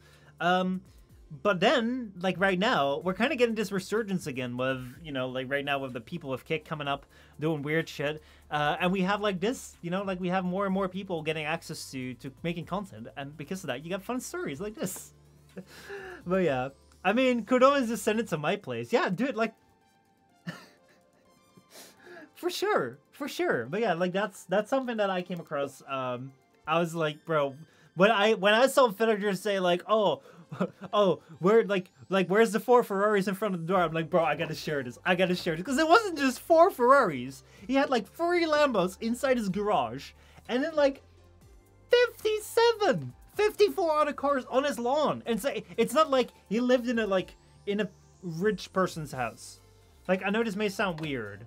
But then, like right now, we're kind of getting this resurgence again with, you know, like right now with the people with Kick coming up, doing weird shit. And we have like this, you know, like we have more and more people getting access to making content. And because of that, you got fun stories like this. But yeah, I mean, could always just send it to my place. Yeah, do it like... For sure. But yeah, like that's something that I came across. I was like, bro, when I saw villagers say like, oh, where's the 4 Ferraris in front of the door? I'm like, bro, I gotta share this. Because it wasn't just 4 Ferraris. He had like 3 Lambos inside his garage. And then like 54 other cars on his lawn. And so it's not like he lived in a rich person's house. Like, I know this may sound weird.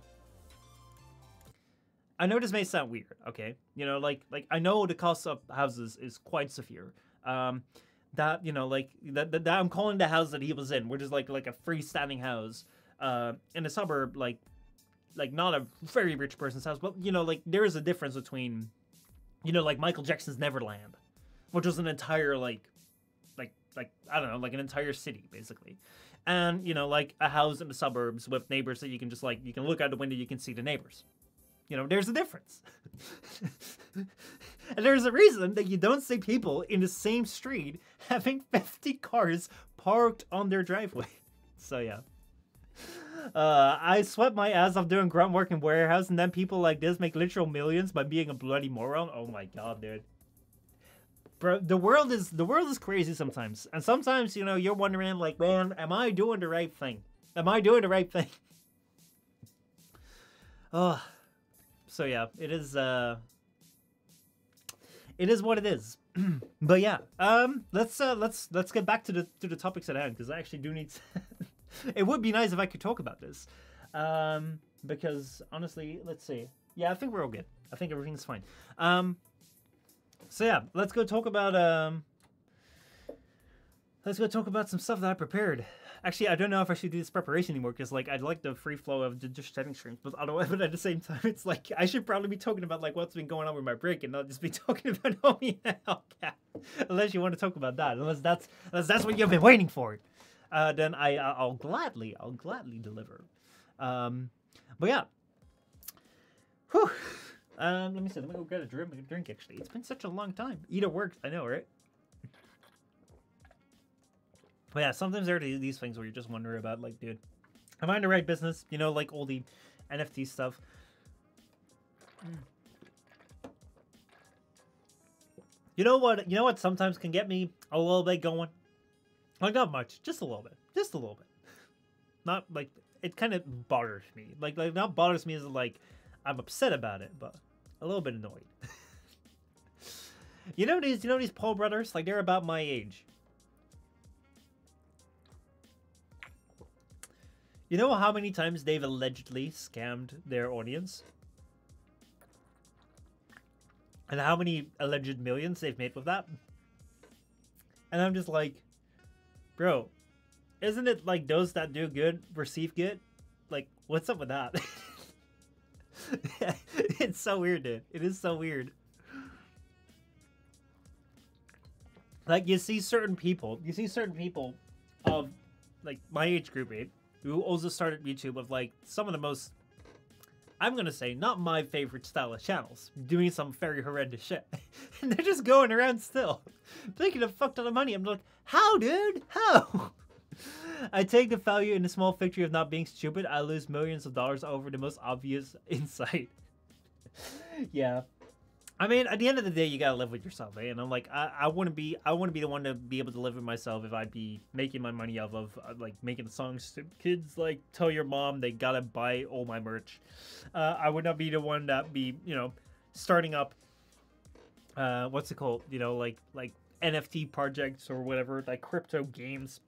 Okay? You know, like I know the cost of houses is quite severe. That, you know, like that I'm calling the house that he was in, which is like a freestanding house in a suburb, like not a very rich person's house, but you know, like there is a difference between, you know, like Michael Jackson's Neverland, which was an entire like I don't know, like an entire city basically, and you know, like a house in the suburbs with neighbors that you can just like, you can look out the window, you can see the neighbors. You know, there's a difference. And there's a reason that you don't see people in the same street having 50 cars parked on their driveway. So yeah. I sweat my ass off doing grunt work in warehouse, and then people like this make literal millions by being a bloody moron. Oh my god, dude. Bro, the world is crazy sometimes. And sometimes, you know, you're wondering like, man, am I doing the right thing? So yeah, it is what it is. But yeah, let's get back to the topics at hand, because I actually do need to it would be nice if I could talk about this. Because honestly, let's see. Yeah, I think we're all good. I think everything's fine. So yeah, let's go talk about some stuff that I prepared. Actually, I don't know if I should do this preparation anymore, because like I'd like the free flow of just setting streams, but otherwise, but at the same time, it's like I should probably be talking about like what's been going on with my break, and not just be talking about Omi and Hellcat. Unless you want to talk about that, unless that's what you've been waiting for, then I'll gladly deliver. But yeah. Whew. Let me see. Let me go get a drink. Actually, it's been such a long time. Eat at work, I know, right? But yeah, sometimes there are these things where you're just wondering about, like, dude, am I in the right business? You know, like all the NFT stuff. You know what sometimes can get me a little bit going? Like, not much, just a little bit. not like it kind of bothers me. Like not bothers me as like I'm upset about it, but a little bit annoyed. You know these Paul brothers? Like they're about my age. You know how many times they've allegedly scammed their audience? And how many alleged millions they've made with that? And I'm just like, bro, isn't it like those that do good receive good? Like, what's up with that? It's so weird, dude. It is so weird. Like, you see certain people of, like, my age group, who also started YouTube with, like, some of the most, I'm gonna say, not my favorite style of channels, doing some very horrendous shit. And they're just going around still, making a fuck ton of money. I'm like, how, dude? How? I take the value in the small victory of not being stupid. I lose millions of dollars over the most obvious insight. Yeah. I mean, at the end of the day, you gotta live with yourself, eh? And I'm like, I want to be the one to be able to live with myself if I'd be making my money off of like making songs to kids. Like, tell your mom they gotta buy all my merch. I would not be the one that be, you know, starting up. What's it called? You know, like NFT projects or whatever, like crypto games,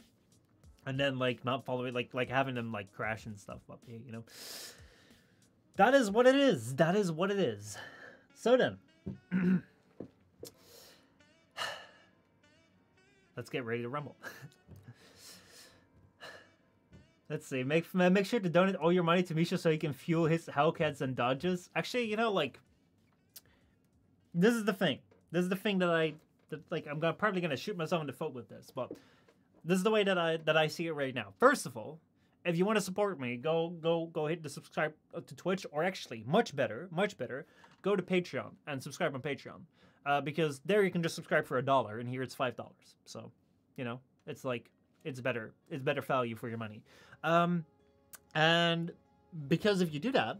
and then like not following, like having them like crash and stuff. But you know, that is what it is. That is what it is. So then. Let's get ready to rumble. Let's see. Make sure to donate all your money to Misha so he can fuel his Hellcats and Dodges. Actually, you know, like, this is the thing. This is the thing that I'm probably gonna shoot myself in the foot with this, but this is the way that I see it right now. First of all, if you want to support me, go hit the subscribe to Twitch, or actually, much better, go to Patreon and subscribe on Patreon. Because there you can just subscribe for $1, and here it's $5. So, you know, it's like, it's better value for your money. And because if you do that,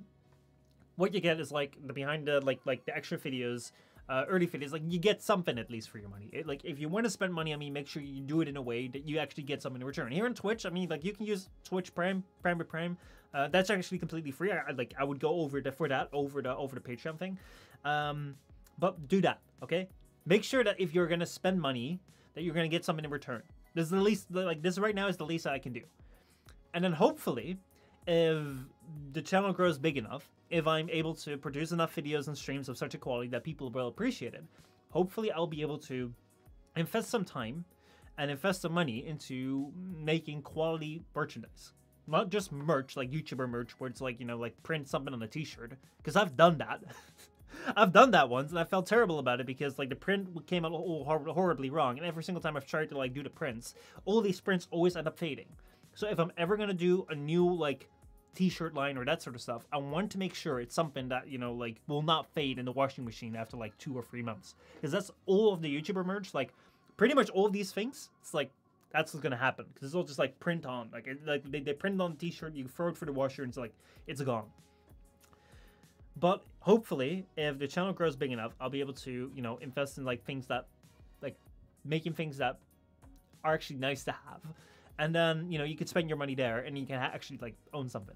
what you get is like the behind the, like the extra videos, early videos, like you get something at least for your money. Like if you want to spend money on me, make sure you do it in a way that you actually get something in return. Here on Twitch, I mean, like you can use Twitch Prime. That's actually completely free. I would go over the Patreon thing. But do that, okay? Make sure that if you're gonna spend money, that you're gonna get something in return. This is the least, like this right now is the least that I can do. And then hopefully, if the channel grows big enough, if I'm able to produce enough videos and streams of such a quality that people will appreciate it, hopefully I'll be able to invest some time and invest some money into making quality merchandise. Not just merch, like YouTuber merch, where it's like, you know, like print something on a t-shirt. Because I've done that. I've done that once, and I felt terrible about it because, like, the print came out horribly wrong. And every single time I've tried to, like, do the prints, all these prints always end up fading. So if I'm ever going to do a new, like, t-shirt line or that sort of stuff, I want to make sure it's something that, you know, like, will not fade in the washing machine after, like, 2 or 3 months. Because that's all of the YouTuber merch. Like, pretty much all of these things, it's like, that's what's going to happen. Because it's all just, like, print on. Like, they print on the t-shirt, you throw it for the washer, and it's like, it's gone. But hopefully, if the channel grows big enough, I'll be able to, you know, invest in, like, things that, like, making things that are actually nice to have. And then, you know, you could spend your money there, and you can actually, like, own something.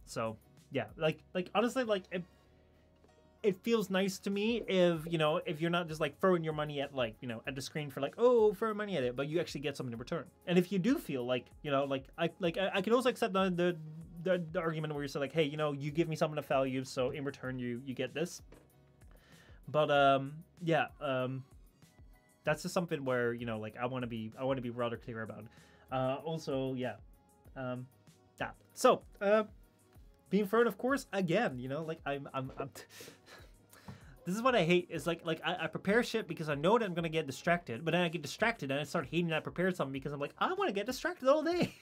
So, yeah, like honestly, like, it feels nice to me if, you know, if you're not just, like, throwing your money at, like, you know, at the screen for, like, oh, throw money at it, but you actually get something in return. And if you do feel like, you know, like, I can also accept the argument where you say, like, hey, you know, you give me something of value, so in return you get this. But yeah, that's just something where, you know, like, I want to be rather clear about. Also, yeah, that. So being thrown, of course, again, you know, like, I'm this is what I hate, is like I prepare shit because I know that I'm gonna get distracted, but then I get distracted and I start hating that I prepared something because I'm like, I want to get distracted all day.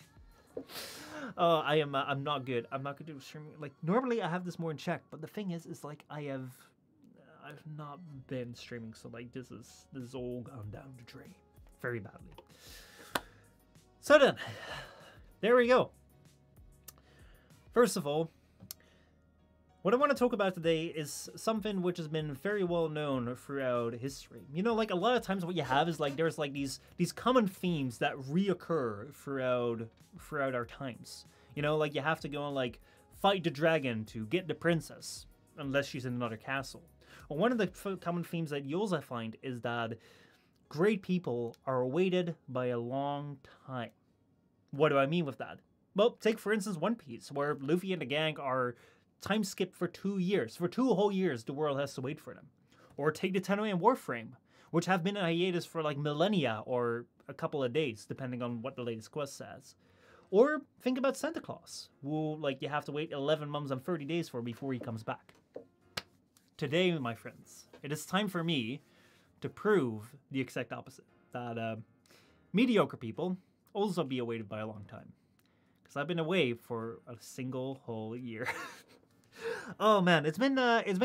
I'm not good. I'm not good at streaming. Like, normally I have this more in check, but the thing is like, I've not been streaming, so like this is all gone down the drain very badly. So then, there we go. First of all, What I want to talk about today is something which has been very well known throughout history. You know, like a lot of times what you have is like there's like these common themes that reoccur throughout our times. You know, like you have to go and like fight the dragon to get the princess, unless she's in another castle. Well, one of the common themes that you also find is that great people are awaited by a long time. What do I mean with that? Well, take for instance One Piece, where Luffy and the gang are time skipped for 2 years. For 2 whole years, the world has to wait for them. Or take the Tenno and Warframe, which have been in hiatus for like millennia or a couple of days, depending on what the latest quest says. Or think about Santa Claus, who like you have to wait 11 months and 30 days for before he comes back. Today, my friends, it is time for me to prove the exact opposite. That mediocre people also be awaited by a long time. Because I've been away for a single whole year. Oh man, it's been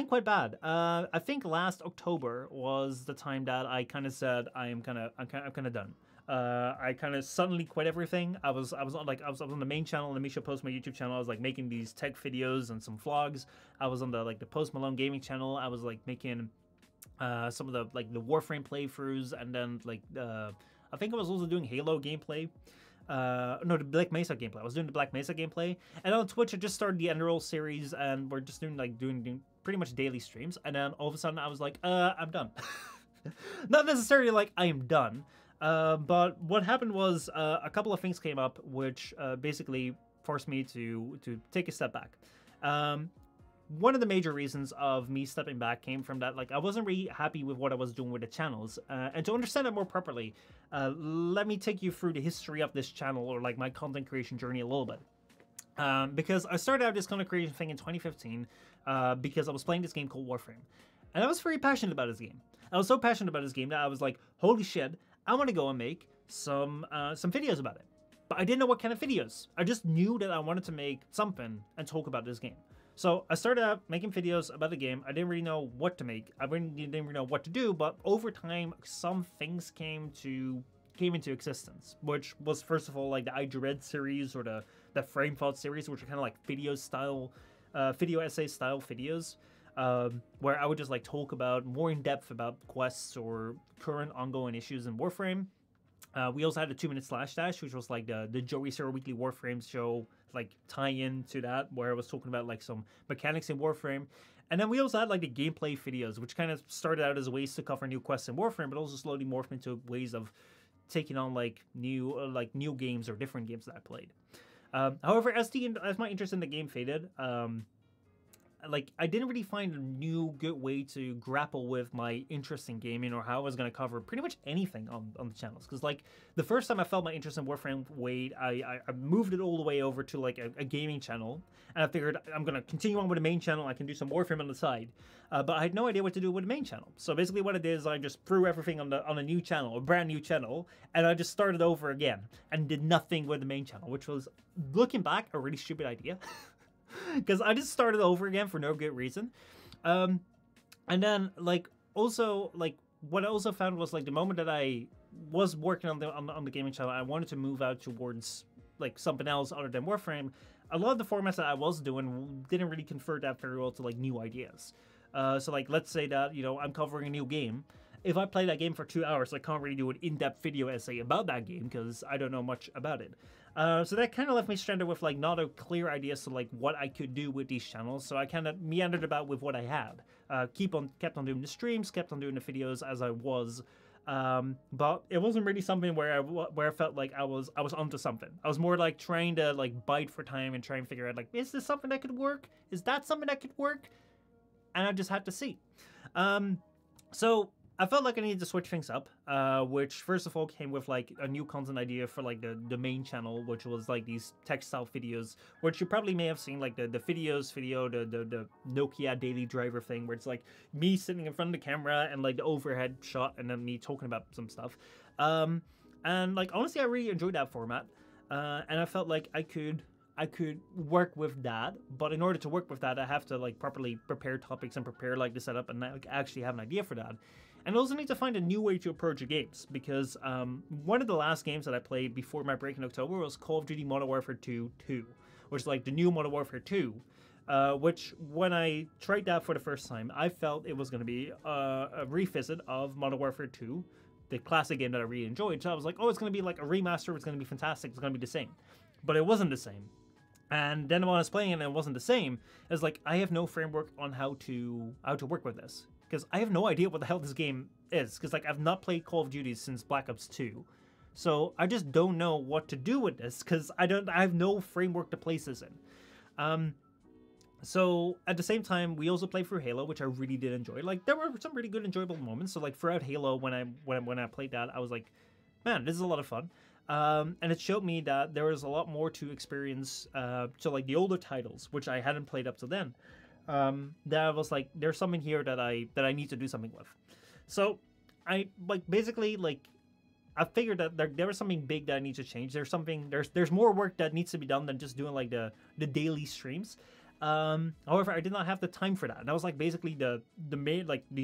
quite bad. I think last October was the time that I kind of said I'm kind of done. I kind of suddenly quit everything. I was on the main channel, the Michel Postma YouTube channel. I was like making these tech videos and some vlogs. I was on the Post Malone gaming channel. I was like making some of the Warframe playthroughs, and then I think I was also doing Halo gameplay. No, the Black Mesa gameplay. I was doing the Black Mesa gameplay, and on Twitch I just started the Enderroll series, and we're just doing pretty much daily streams. And then all of a sudden I was like, I'm done. Not necessarily like I am done, but what happened was a couple of things came up, which basically forced me to take a step back. One of the major reasons of me stepping back came from that, like, I wasn't really happy with what I was doing with the channels. And to understand it more properly, let me take you through the history of this channel, or like my content creation journey a little bit. Because I started out this content creation thing in 2015 because I was playing this game called Warframe. And I was very passionate about this game. I was so passionate about this game that I was like, holy shit, I want to go and make some videos about it. But I didn't know what kind of videos. I just knew that I wanted to make something and talk about this game. So I started out making videos about the game. I didn't really know what to make. I didn't really know what to do, but over time, some things came into existence, which was, first of all, like the I Dread series or the Frame Thought series, which are kind of like video essay style videos, where I would just like talk about more in depth about quests or current ongoing issues in Warframe. We also had the 2-minute slash dash, which was like the Joey Zero Weekly Warframe show, like tie-in to that, where I was talking about like some mechanics in Warframe. And then we also had like the gameplay videos, which kind of started out as ways to cover new quests in Warframe, but also slowly morphed into ways of taking on like new games or different games that I played. However, as my interest in the game faded, like I didn't really find a new good way to grapple with my interest in gaming, or how I was going to cover pretty much anything on the channels. Because like the first time I felt my interest in Warframe waned, I moved it all the way over to like a gaming channel, and I figured I'm going to continue on with the main channel. I can do some Warframe on the side, but I had no idea what to do with the main channel. So basically what I did is I just threw everything on a new channel, a brand new channel, and I just started over again and did nothing with the main channel, which was, looking back, a really stupid idea. Because I just started over again for no good reason. And then, like, also, like, what I also found was, like, the moment that I was working on the gaming channel, I wanted to move out towards, like, something else other than Warframe. A lot of the formats that I was doing didn't really convert that very well to, like, new ideas. So, like, let's say that, you know, I'm covering a new game. If I play that game for 2 hours, I can't really do an in-depth video essay about that game because I don't know much about it. So that kind of left me stranded with like not a clear idea as to like what I could do with these channels. So I kind of meandered about with what I had. Kept on doing the streams, kept on doing the videos as I was. But it wasn't really something where I felt like I was onto something. I was more like trying to like bide for time and try and figure out like, is this something that could work? Is that something that could work? And I just had to see. So I felt like I needed to switch things up, which first of all came with like a new content idea for like the main channel, which was like these textile videos, which you probably may have seen, like the videos video, the Nokia daily driver thing, where it's like me sitting in front of the camera and like the overhead shot and then me talking about some stuff. And like honestly, I really enjoyed that format, and I felt like I could work with that, but in order to work with that, I have to like properly prepare topics and prepare like the setup and like actually have an idea for that. And I also need to find a new way to approach the games, because one of the last games that I played before my break in October was Call of Duty Modern Warfare 2, which is like the new Modern Warfare 2, which when I tried that for the first time, I felt it was going to be a revisit of Modern Warfare 2, the classic game that I really enjoyed. So I was like, oh, it's going to be like a remaster. It's going to be fantastic. It's going to be the same. But it wasn't the same. And then when I was playing it and it wasn't the same, it's like, I have no framework on how to work with this. Because I have no idea what the hell this game is. Because like I've not played Call of Duty since Black Ops 2. So I just don't know what to do with this. Because I have no framework to place this in. So at the same time, we also played through Halo, which I really did enjoy. Like there were some really good enjoyable moments. So like throughout Halo, when I played that, I was like, man, this is a lot of fun. And it showed me that there was a lot more to experience to like the older titles, which I hadn't played up to then. That I was like, there's something here that I need to do something with. So I basically I figured that there was something big that I need to change. There's more work that needs to be done than just doing like the daily streams. However, I did not have the time for that. And that was like basically the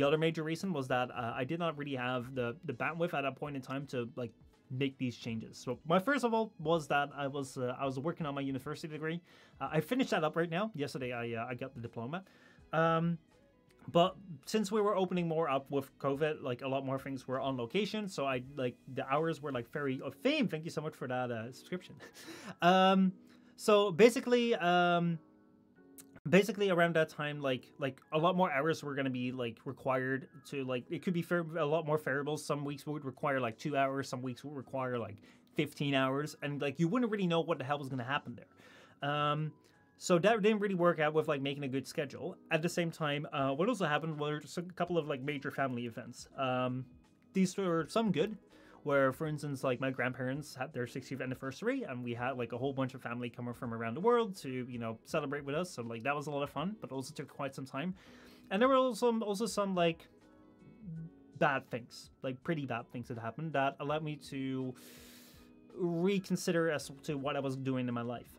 other major reason was that I did not really have the bandwidth at that point in time to like make these changes. So my first of all was that I was working on my university degree. I finished that up right now. Yesterday I got the diploma. But since we were opening more up with COVID, like a lot more things were on location, so I like the hours were like very Fame. Thank you so much for that subscription. So basically around that time, like a lot more hours were going to be like required to like, it could be a lot more variables. Some weeks would require like 2 hours, some weeks would require like 15 hours, and like you wouldn't really know what the hell was going to happen there. So that didn't really work out with like making a good schedule. At the same time, what also happened were a couple of like major family events. These were some good, where, for instance, like my grandparents had their 60th anniversary, and we had like a whole bunch of family coming from around the world to, you know, celebrate with us. So like that was a lot of fun, but also took quite some time. And there were also some like bad things, like pretty bad things that happened that allowed me to reconsider as to what I was doing in my life.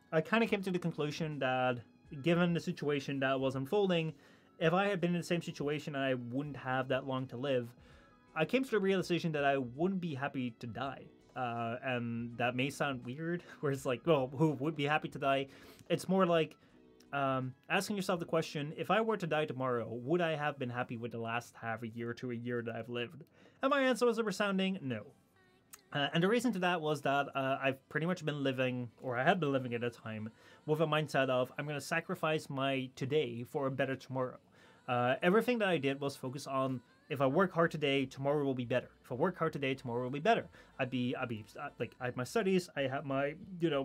I kind of came to the conclusion that given the situation that was unfolding, if I had been in the same situation, I wouldn't have that long to live. I came to the realization that I wouldn't be happy to die. And that may sound weird, where it's like, well, who would be happy to die? It's more like asking yourself the question, if I were to die tomorrow, would I have been happy with the last half a year to a year that I've lived? And my answer was a resounding no. And the reason to that was that I've pretty much been living, or I had been living at a time, with a mindset of, I'm going to sacrifice my today for a better tomorrow. Everything that I did was focus on, if I work hard today, tomorrow will be better. If I work hard today, tomorrow will be better. I had my studies, I had my,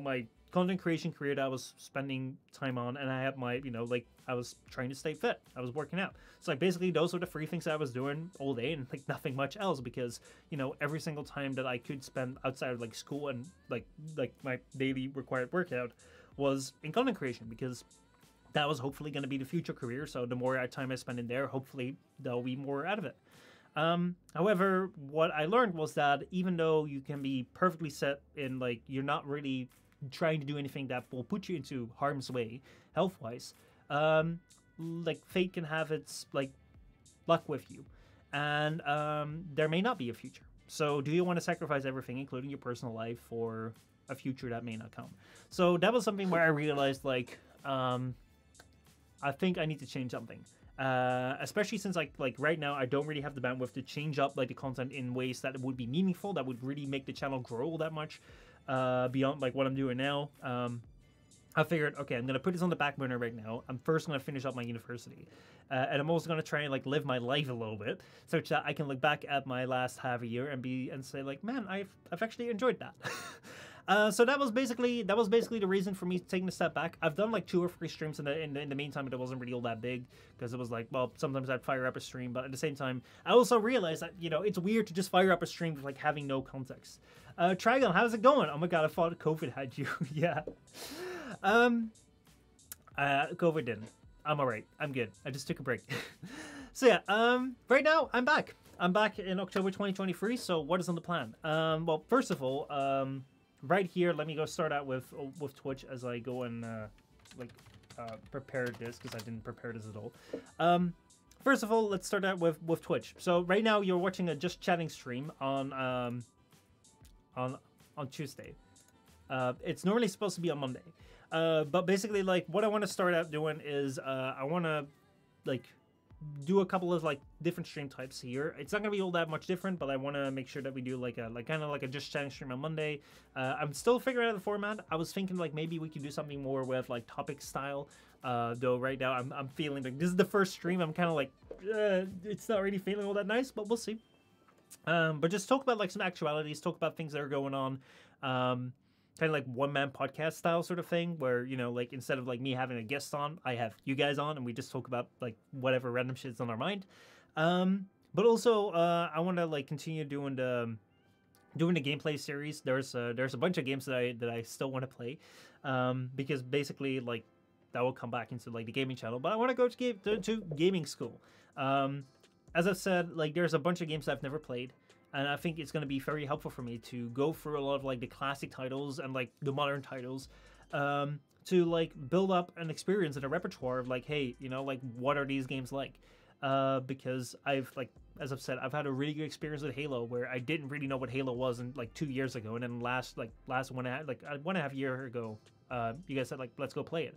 my content creation career that I was spending time on, and I had my, I was trying to stay fit. I was working out. So like basically those were the three things that I was doing all day, and like nothing much else, because, every single time that I could spend outside of like school and like my daily required workout was in content creation, because that was hopefully going to be the future career. So the more time I spend in there, hopefully there'll be more out of it. However, what I learned was that even though you can be perfectly set in, like, you're not really trying to do anything that will put you into harm's way health-wise, like fate can have its like luck with you, and there may not be a future. So do you want to sacrifice everything, including your personal life, for a future that may not come? So that was something where I realized, like, I think I need to change something, especially since like right now I don't really have the bandwidth to change up like the content in ways that would be meaningful, that would really make the channel grow that much beyond like what I'm doing now. I figured, okay, I'm gonna put this on the back burner right now. I'm first gonna finish up my university, and I'm also gonna try and like live my life a little bit, such that I can look back at my last half a year and say like, man, I've actually enjoyed that. So that was basically the reason for me taking a step back. I've done like 2 or 3 streams in the meantime, but it wasn't really all that big, because it was like, well, sometimes I'd fire up a stream, but at the same time, I also realized that, it's weird to just fire up a stream with like having no context. Trigon, how's it going? Oh my god, I thought COVID had you. Yeah. COVID didn't. I'm alright. I'm good. I just took a break. So yeah, right now I'm back. I'm back in October 2023. So what is on the plan? Well, first of all, right here, let me go start out with Twitch as I go and prepare this, because I didn't prepare this at all. First of all, let's start out with Twitch. So right now you're watching a just chatting stream on Tuesday. It's normally supposed to be on Monday. But basically, like, what I want to start out doing is I want to like do a couple of like different stream types here. It's not gonna be all that much different, but I want to make sure that we do like a kind of like a just chatting stream on Monday. I'm still figuring out the format. I was thinking like maybe we could do something more with like topic style. Though right now I'm feeling like this is the first stream. I'm kind of like it's not really feeling all that nice, but we'll see. But just talk about like some actualities, talk about things that are going on. Kind of like one-man podcast style sort of thing where, you know, like instead of like me having a guest on, I have you guys on and we just talk about like whatever random shit's on our mind. But also I want to like continue doing the gameplay series. There's a bunch of games that I still want to play, because basically like that will come back into like the gaming channel, but I want to go to gaming school. As I've said, like there's a bunch of games I've never played. And I think it's going to be very helpful for me to go through a lot of like the classic titles and like the modern titles, to like build up an experience and a repertoire of like, hey, you know, like what are these games like? Because I've like, as I've said, I've had a really good experience with Halo where I didn't really know what Halo was in like 2 years ago, and then last 1.5 year ago, you guys said like let's go play it.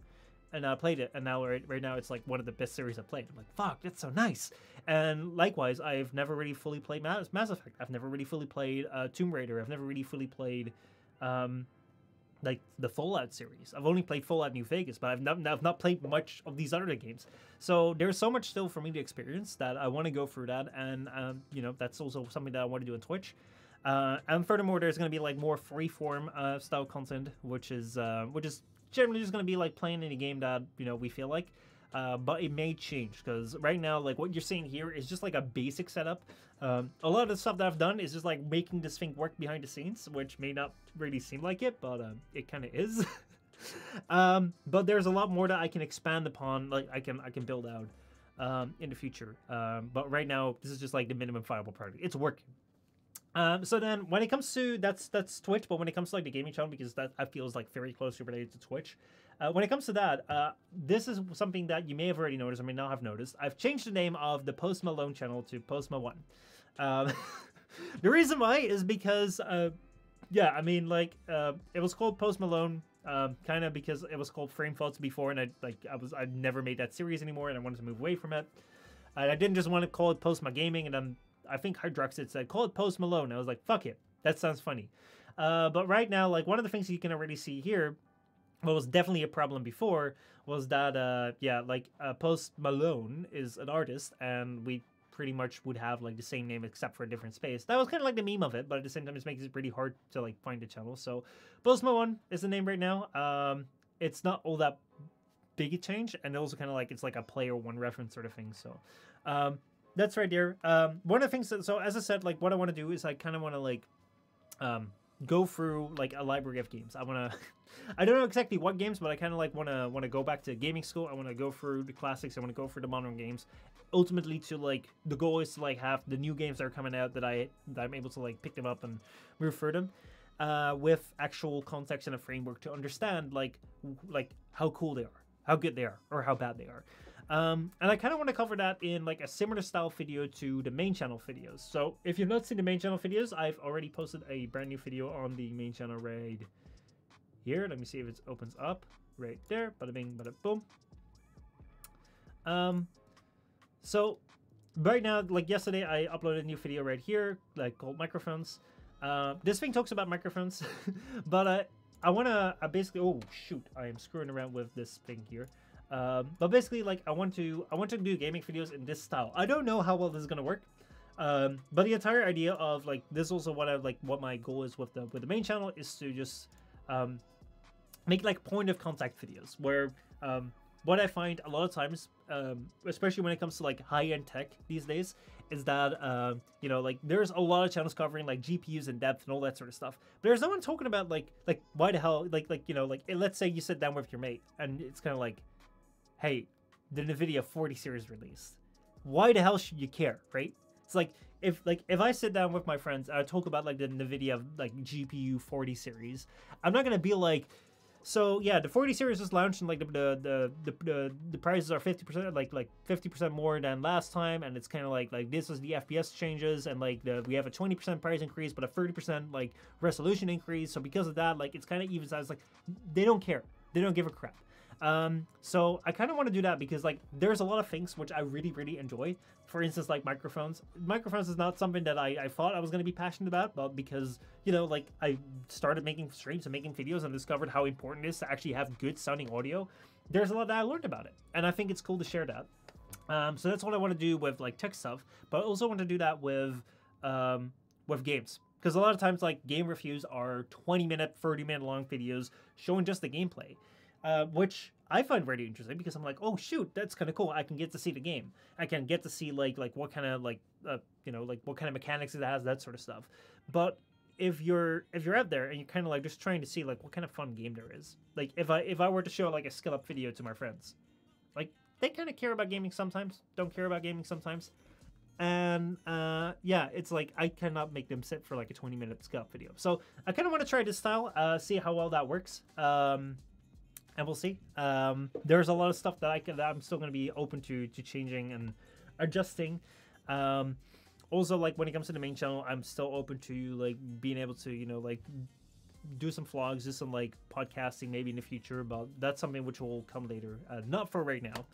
And I played it, and now right now it's like one of the best series I've played. I'm like, fuck, that's so nice. And likewise, I've never really fully played Mass Effect. I've never really fully played Tomb Raider. I've never really fully played like the Fallout series. I've only played Fallout New Vegas, but I've not played much of these other games. So there's so much still for me to experience that I want to go through that, and you know, that's also something that I want to do on Twitch. And furthermore, there's going to be like more freeform style content, which is generally just going to be like playing any game that, you know, we feel like, but it may change because right now, like what you're seeing here is just like a basic setup. A lot of the stuff that I've done is just like making this thing work behind the scenes, which may not really seem like it, but it kind of is. But there's a lot more that I can expand upon, like I can build out in the future. But right now, this is just like the minimum viable product. It's working. So then when it comes to that's Twitch, but when it comes to like the gaming channel, because that I feel is like very closely related to Twitch. When it comes to that, this is something that you may have already noticed or may not have noticed. I've changed the name of the Post Malone channel to Postma 1. The reason why is because, yeah, I mean, like, it was called Post Malone, kind of because it was called Frame Thoughts before, and I never made that series anymore, and I wanted to move away from it. I didn't just want to call it Postma Gaming, and then I think Hydroxid said, call it Post Malone. I was like, fuck it. That sounds funny. But right now, like, one of the things you can already see here, what was definitely a problem before, was that, yeah, like, Post Malone is an artist, and we pretty much would have, like, the same name except for a different space. That was kind of like the meme of it, but at the same time, it makes it pretty hard to, like, find the channel. So, Post Malone is the name right now. It's not all that big a change, and also kind of like, it's like a player one reference sort of thing, so... that's right there. One of the things that, so as I said, like what I want to do is I kind of want to like go through like a library of games. I want to, I don't know exactly what games, but I kind of like want to go back to gaming school. I want to go through the classics. I want to go through the modern games. Ultimately, to like the goal is to like have the new games that are coming out that I'm able to like pick them up and move through them with actual context and a framework to understand like how cool they are, how good they are, or how bad they are. And I kind of want to cover that in like a similar style video to the main channel videos. So if you've not seen the main channel videos, I've already posted a brand new video on the main channel right here. Let me see if it opens up right there. Bada bing, bada boom. So right now, like yesterday, I uploaded a new video right here, like called microphones. This thing talks about microphones, but I want to basically, oh shoot, I am screwing around with this thing here. But basically, like I want to do gaming videos in this style. I don't know how well this is gonna work, but the entire idea of like this is also what my goal is with the main channel is to just make like point of contact videos where what I find a lot of times, especially when it comes to like high-end tech these days, is that you know, like there's a lot of channels covering like GPUs in depth and all that sort of stuff. But there's no one talking about like why the hell like you know, like let's say you sit down with your mate and it's kind of like, hey, the NVIDIA 40 series released. Why the hell should you care, right? It's like if I sit down with my friends and I talk about like the NVIDIA like GPU 40 series, I'm not gonna be like, so yeah, the 40 series was launched and like the prices are 50% like 50% more than last time, and it's kind of like this is the FPS changes, and like we have a 20% price increase but a 30% like resolution increase. So because of that, like it's kind of evens out. It's like they don't care. They don't give a crap. So I kind of want to do that because like there's a lot of things which I really enjoy. For instance, like microphones. Microphones is not something that I thought I was going to be passionate about, but because, you know, like I started making streams and making videos and discovered how important it is to actually have good sounding audio, there's a lot that I learned about it. And I think it's cool to share that. So that's what I want to do with like tech stuff, but I also want to do that with games. Because a lot of times like game reviews are 20-minute, 30-minute long videos showing just the gameplay. Which I find really interesting because I'm like, oh shoot, that's kind of cool. I can get to see the game. I can get to see like what kind of like you know, like what kind of mechanics it has, that sort of stuff. But if you're out there and you're kind of like just trying to see like what kind of fun game there is, like if I were to show like a skill up video to my friends, like they kind of care about gaming sometimes, don't care about gaming sometimes, and yeah, it's like I cannot make them sit for like a 20-minute skill up video. So I kind of want to try this style, see how well that works. And we'll see. There's a lot of stuff that I'm still going to be open to changing and adjusting. Also, like when it comes to the main channel, I'm still open to like being able to, you know, like do some vlogs, do some like podcasting maybe in the future, but that's something which will come later, not for right now.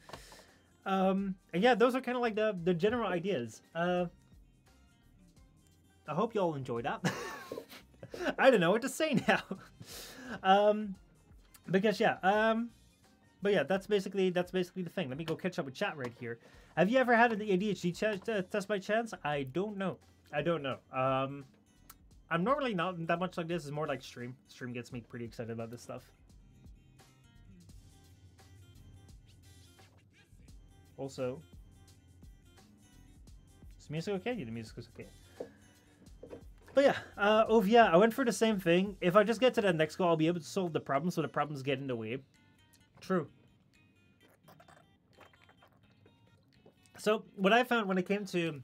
And yeah, those are kind of like the general ideas. I hope y'all enjoyed that. I don't know what to say now. Because yeah, but yeah, that's basically the thing. Let me go catch up with chat right here. Have you ever had an ADHD test by chance? I don't know. I'm normally not that much like this. It's more like stream. Stream gets me pretty excited about this stuff. Also, is the music okay? Yeah, the music is okay. But yeah, oh yeah, I went for the same thing. If I just get to the next goal, I'll be able to solve the problem, so the problems get in the way. True. So what I found when it came to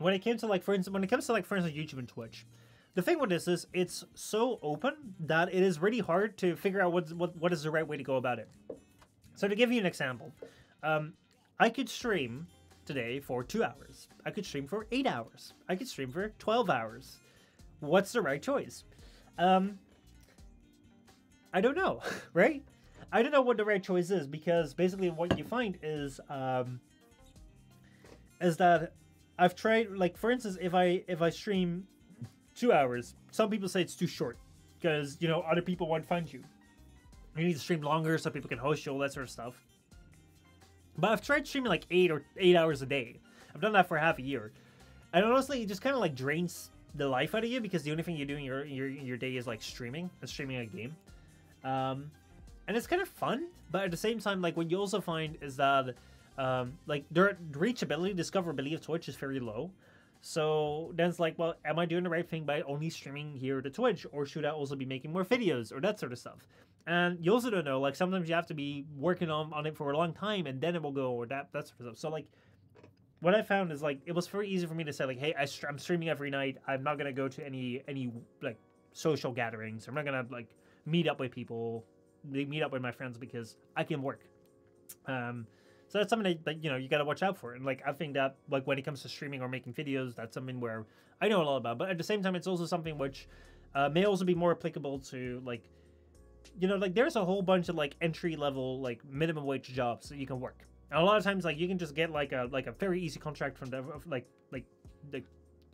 like for instance YouTube and Twitch, the thing with this is it's so open that it is really hard to figure out what is the right way to go about it. So to give you an example, I could stream today for 2 hours. I could stream for 8 hours. I could stream for 12 hours. What's the right choice? I don't know, right? I don't know what the right choice is because basically what you find is that I've tried, like for instance, if I stream 2 hours, some people say it's too short because, you know, other people won't find you. You need to stream longer so people can host you, all that sort of stuff. But I've tried streaming like 8 hours a day. I've done that for half a year, and honestly, it just kind of like drains the life out of you because the only thing you do in your day is like streaming a game. And it's kind of fun, but at the same time, like what you also find is that like their reachability, discoverability of Twitch is very low. So then it's like, well, am I doing the right thing by only streaming here to Twitch, or should I also be making more videos or that sort of stuff? And you also don't know, like sometimes you have to be working on it for a long time and then it will go, or that sort of stuff. So like what I found is like it was very easy for me to say like, hey, I'm streaming every night. I'm not gonna go to any like social gatherings. I'm not gonna like meet up with people, meet up with my friends because I can work. So that's something that you know you gotta watch out for. And like I think that like when it comes to streaming or making videos, that's something where I know a lot about. But at the same time, it's also something which may also be more applicable to like, you know, like there's a whole bunch of like entry level like minimum wage jobs that you can work. And a lot of times, like you can just get like a very easy contract from the like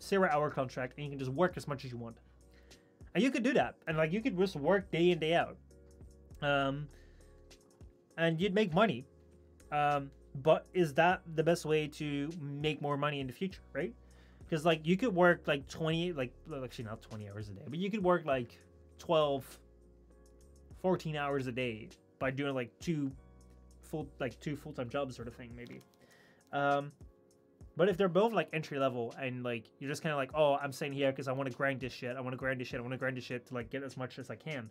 0-hour contract, and you can just work as much as you want. And you could do that, and like you could just work day in day out, and you'd make money. But is that the best way to make more money in the future, right? Because like you could work like 20, like actually not 20 hours a day, but you could work like 12, 14 hours a day by doing like two full-time jobs sort of thing maybe. But if they're both like entry level and like you're just kind of like, oh, I'm staying here because I want to grind this shit, I want to grind this shit to like get as much as I can.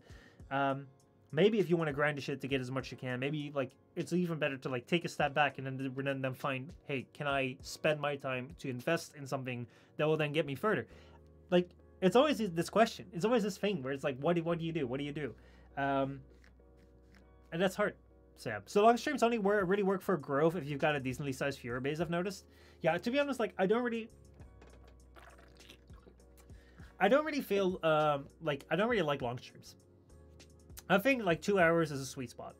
Maybe if you want to grind this shit to get as much as you can, maybe like it's even better to like take a step back and then find, hey, can I spend my time to invest in something that will then get me further? Like it's always this question. It's always this thing where it's like, what do you do? What do you do? And that's hard. So yeah, so long streams only really work for growth if you've got a decently sized viewer base, I've noticed. Yeah, to be honest, like I don't really feel like I don't really like long streams. I think like 2 hours is a sweet spot.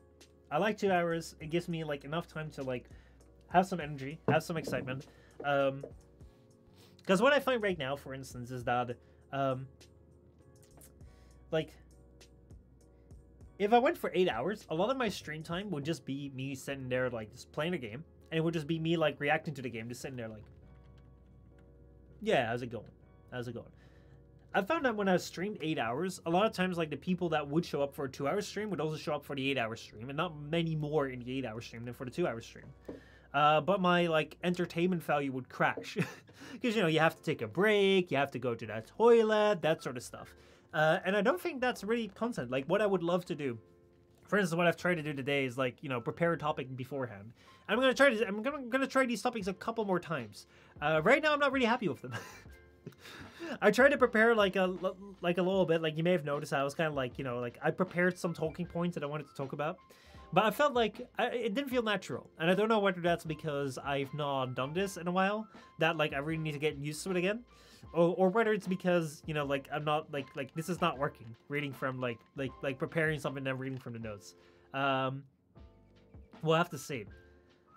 I like 2 hours. It gives me like enough time to like have some energy, have some excitement. Because what I find right now, for instance, is that like if I went for 8 hours, a lot of my stream time would just be me sitting there like just playing a game, and it would just be me like reacting to the game, just sitting there like, yeah, how's it going? How's it going? I found that when I streamed 8 hours, a lot of times like the people that would show up for a 2-hour stream would also show up for the 8-hour stream, and not many more in the 8-hour stream than for the 2-hour stream. But my like entertainment value would crash because you know you have to take a break, you have to go to that toilet, that sort of stuff. And I don't think that's really content. Like what I would love to do, for instance, what I've tried to do today is like, you know, prepare a topic beforehand. I'm gonna try this. I'm gonna try these topics a couple more times. Right now, I'm not really happy with them. I tried to prepare like a little bit. Like you may have noticed, I was kind of like, you know, like I prepared some talking points that I wanted to talk about, but I felt like it didn't feel natural, and I don't know whether that's because I've not done this in a while, that like I really need to get used to it again, or whether it's because, you know, like I'm not like this is not working. Reading from like preparing something and then reading from the notes. We'll have to see.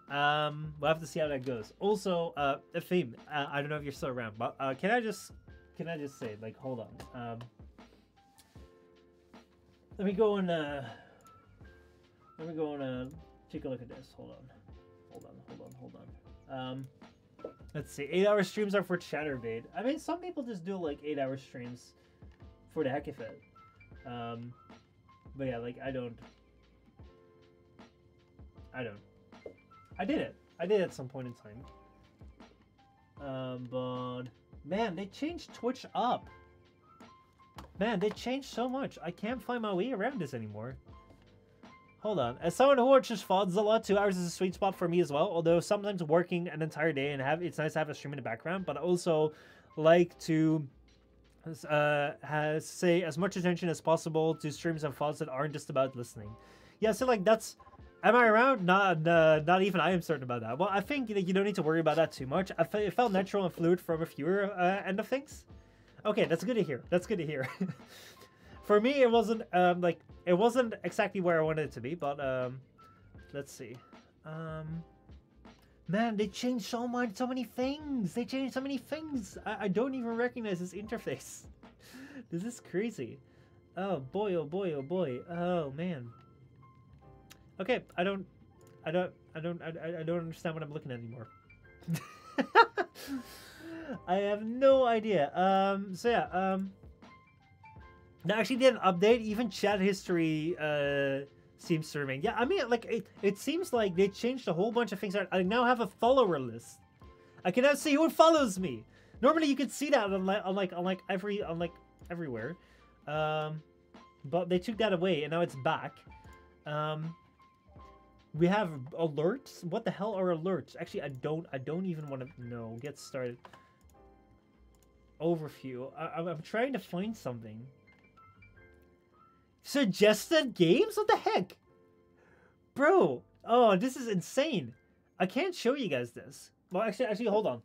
We'll have to see how that goes. Also, Efim, I don't know if you're still around, but can I just say, like, hold on. Let me go and take a look at this. Hold on. Let's see. 8-hour streams are for chatterbait. I mean, some people just do like 8-hour streams for the heck of it. But yeah, like I did it. I did at some point in time. But man, they changed Twitch up. Man, they changed so much. I can't find my way around this anymore. Hold on. As someone who watches VODs a lot, 2 hours is a sweet spot for me as well. Although sometimes working an entire day and it's nice to have a stream in the background. But I also like to say as much attention as possible to streams and VODs that aren't just about listening. Yeah, so like that's. Am I around? Not even I am certain about that. Well, I think you don't need to worry about that too much. It felt natural and fluid from a viewer end of things. Okay, that's good to hear. That's good to hear. For me, it wasn't it wasn't exactly where I wanted it to be, but let's see. Man, they changed so many things. They changed so many things. I don't even recognize this interface. This is crazy. Oh boy, oh boy, oh boy. Oh man. Okay, I don't understand what I'm looking at anymore. I have no idea. So yeah, they actually did an update. Even chat history seems streaming. Yeah, I mean, like it seems like they changed a whole bunch of things. I now have a follower list. I can now see who follows me. Normally, you could see that on everywhere. But they took that away, and now it's back. We have alerts. What the hell are alerts? Actually, I don't even want to know. Get started. Overview. I'm trying to find something. Suggested games? What the heck? Bro. Oh, this is insane. I can't show you guys this. Well, actually, hold on.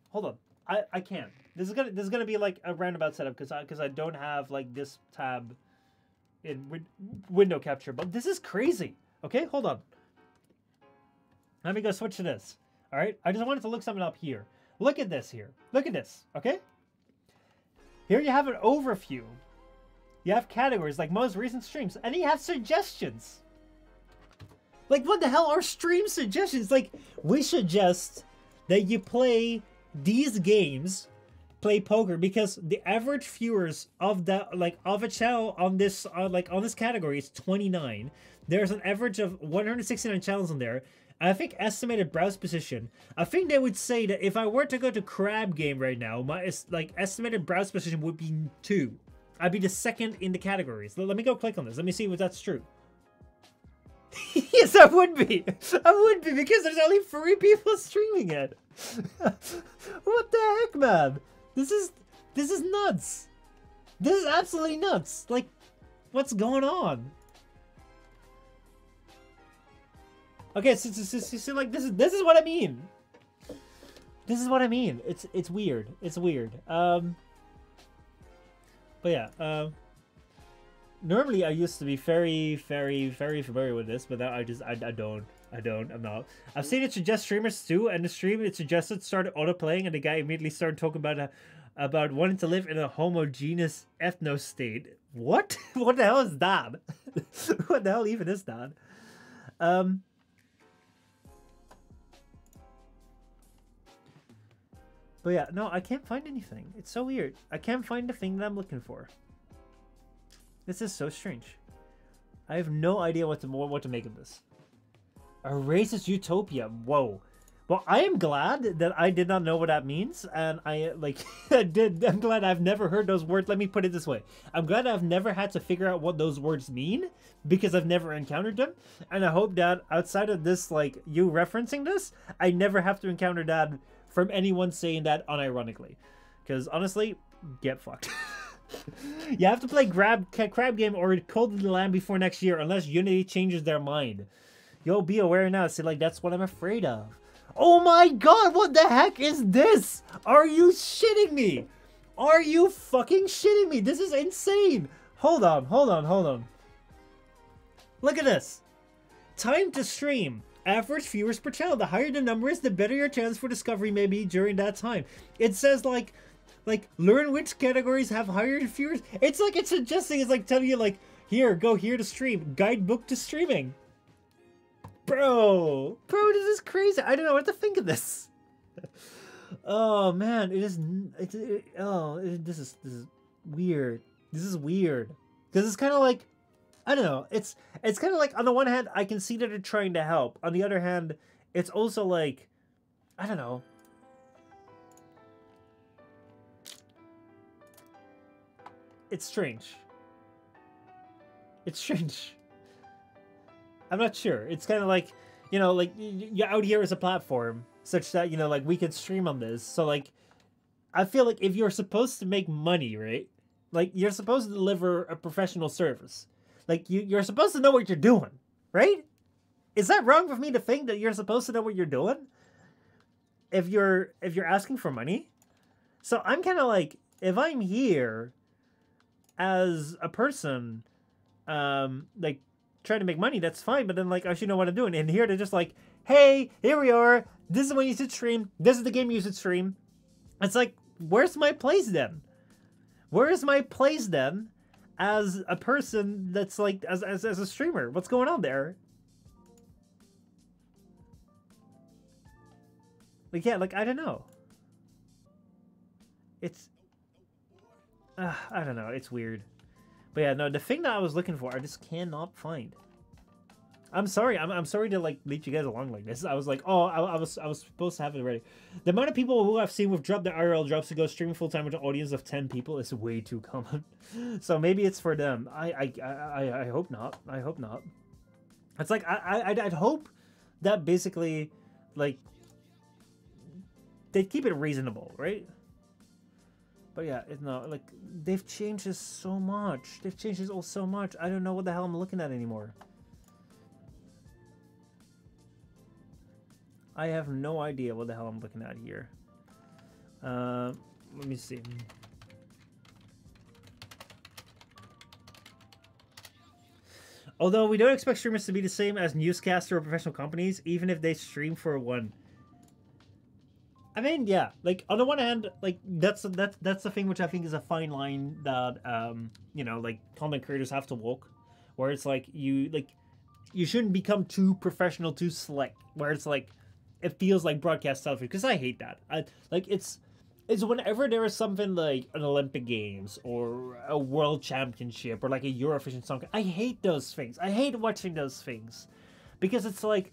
I can't. This is gonna be like a roundabout setup because I don't have like this tab in window capture. But this is crazy. Okay, hold on. Let me go switch to this. All right, I just wanted to look something up here. Look at this here. Look at this. Okay. Here you have an overview. You have categories like most recent streams, and you have suggestions. Like, what the hell are stream suggestions? Like, we suggest that you play these games, play poker, because the average viewers of that, like, of a channel on this, on this category is 29. There's an average of 169 channels on there. I think estimated browse position. I think they would say that if I were to go to Crab Game right now, my estimated browse position would be 2. I'd be the second in the categories. Let me go click on this. Let me see if that's true. Yes, I would be. I would be because there's only 3 people streaming it. What the heck, man? This is nuts. This is absolutely nuts. Like, what's going on? Okay, so like this is what I mean. This is what I mean. It's weird. It's weird. But yeah. Normally, I used to be very, very, very familiar with this, but now I don't. I'm not. I've seen it suggest streamers too, and the stream it suggested started auto-playing, and the guy immediately started talking about wanting to live in a homogeneous ethno state. What? What the hell is that? What the hell even is that? But yeah, no, I can't find anything. It's so weird. I can't find the thing that I'm looking for. This is so strange. I have no idea what to make of this. A racist utopia. Whoa. Well, I am glad that I did not know what that means, and I'm glad I've never heard those words. Let me put it this way. I'm glad I've never had to figure out what those words mean, because I've never encountered them, and I hope that outside of this, like, you referencing this, I never have to encounter that from anyone saying that unironically. Because, honestly, get fucked. You have to play Crab Game or Cult of the Lamb before next year, unless Unity changes their mind. You'll be aware now. See, like, that's what I'm afraid of. Oh my god, what the heck is this? Are you shitting me? Are you fucking shitting me? This is insane. Hold on. Look at this. Time to stream. Average viewers per channel. The higher the number is, the better your chance for discovery may be during that time. It says, like, learn which categories have higher viewers. It's like it's suggesting, it's like telling you, like, here, go here to stream. Guidebook to streaming. Bro, this is crazy. I don't know what to think of this. Oh man, this is weird. This is weird because it's kind of like, I don't know. It's kind of like, on the one hand, I can see that they're trying to help. On the other hand, it's also like, I don't know. It's strange. It's strange. I'm not sure. It's kind of like, you know, like, you're out here as a platform such that, you know, like, we could stream on this. So, like, I feel like if you're supposed to make money, right? Like, you're supposed to deliver a professional service. Like, you're supposed to know what you're doing, right? Is that wrong for me to think that you're supposed to know what you're doing? If you're asking for money? So I'm kind of like, if I'm here as a person, like, trying to make money, that's fine, but then, like, I should know what I'm doing. And here they're just like, hey, here we are, this is when you should stream, this is the game you should stream. It's like, where's my place then? Where is my place then as a person that's like, as a streamer? What's going on there? Like, yeah, like, I don't know. It's I don't know, it's weird. But yeah, no, the thing that I was looking for, I just cannot find. I'm sorry. I'm sorry to, like, lead you guys along like this. I was like, oh, I was supposed to have it ready. The amount of people who I've seen withdraw their IRL drops to go stream full time with an audience of 10 people is way too common. So maybe it's for them. I hope not. I hope not. It's like I'd hope that basically, like, they'd keep it reasonable, right? But yeah, it's not, like, they've changed this so much. They've changed this all so much. I don't know what the hell I'm looking at anymore. I have no idea what the hell I'm looking at here. Let me see. Although we don't expect streamers to be the same as newscaster or professional companies, even if they stream for one. I mean, yeah, like, on the one hand, like, that's the thing which I think is a fine line that, you know, like, content creators have to walk, where it's like, you shouldn't become too professional, too slick, where it's like, it feels like broadcast television, because I hate that. It's whenever there is something like an Olympic Games, or a World Championship, or like a Eurovision song, I hate those things. I hate watching those things, because it's like,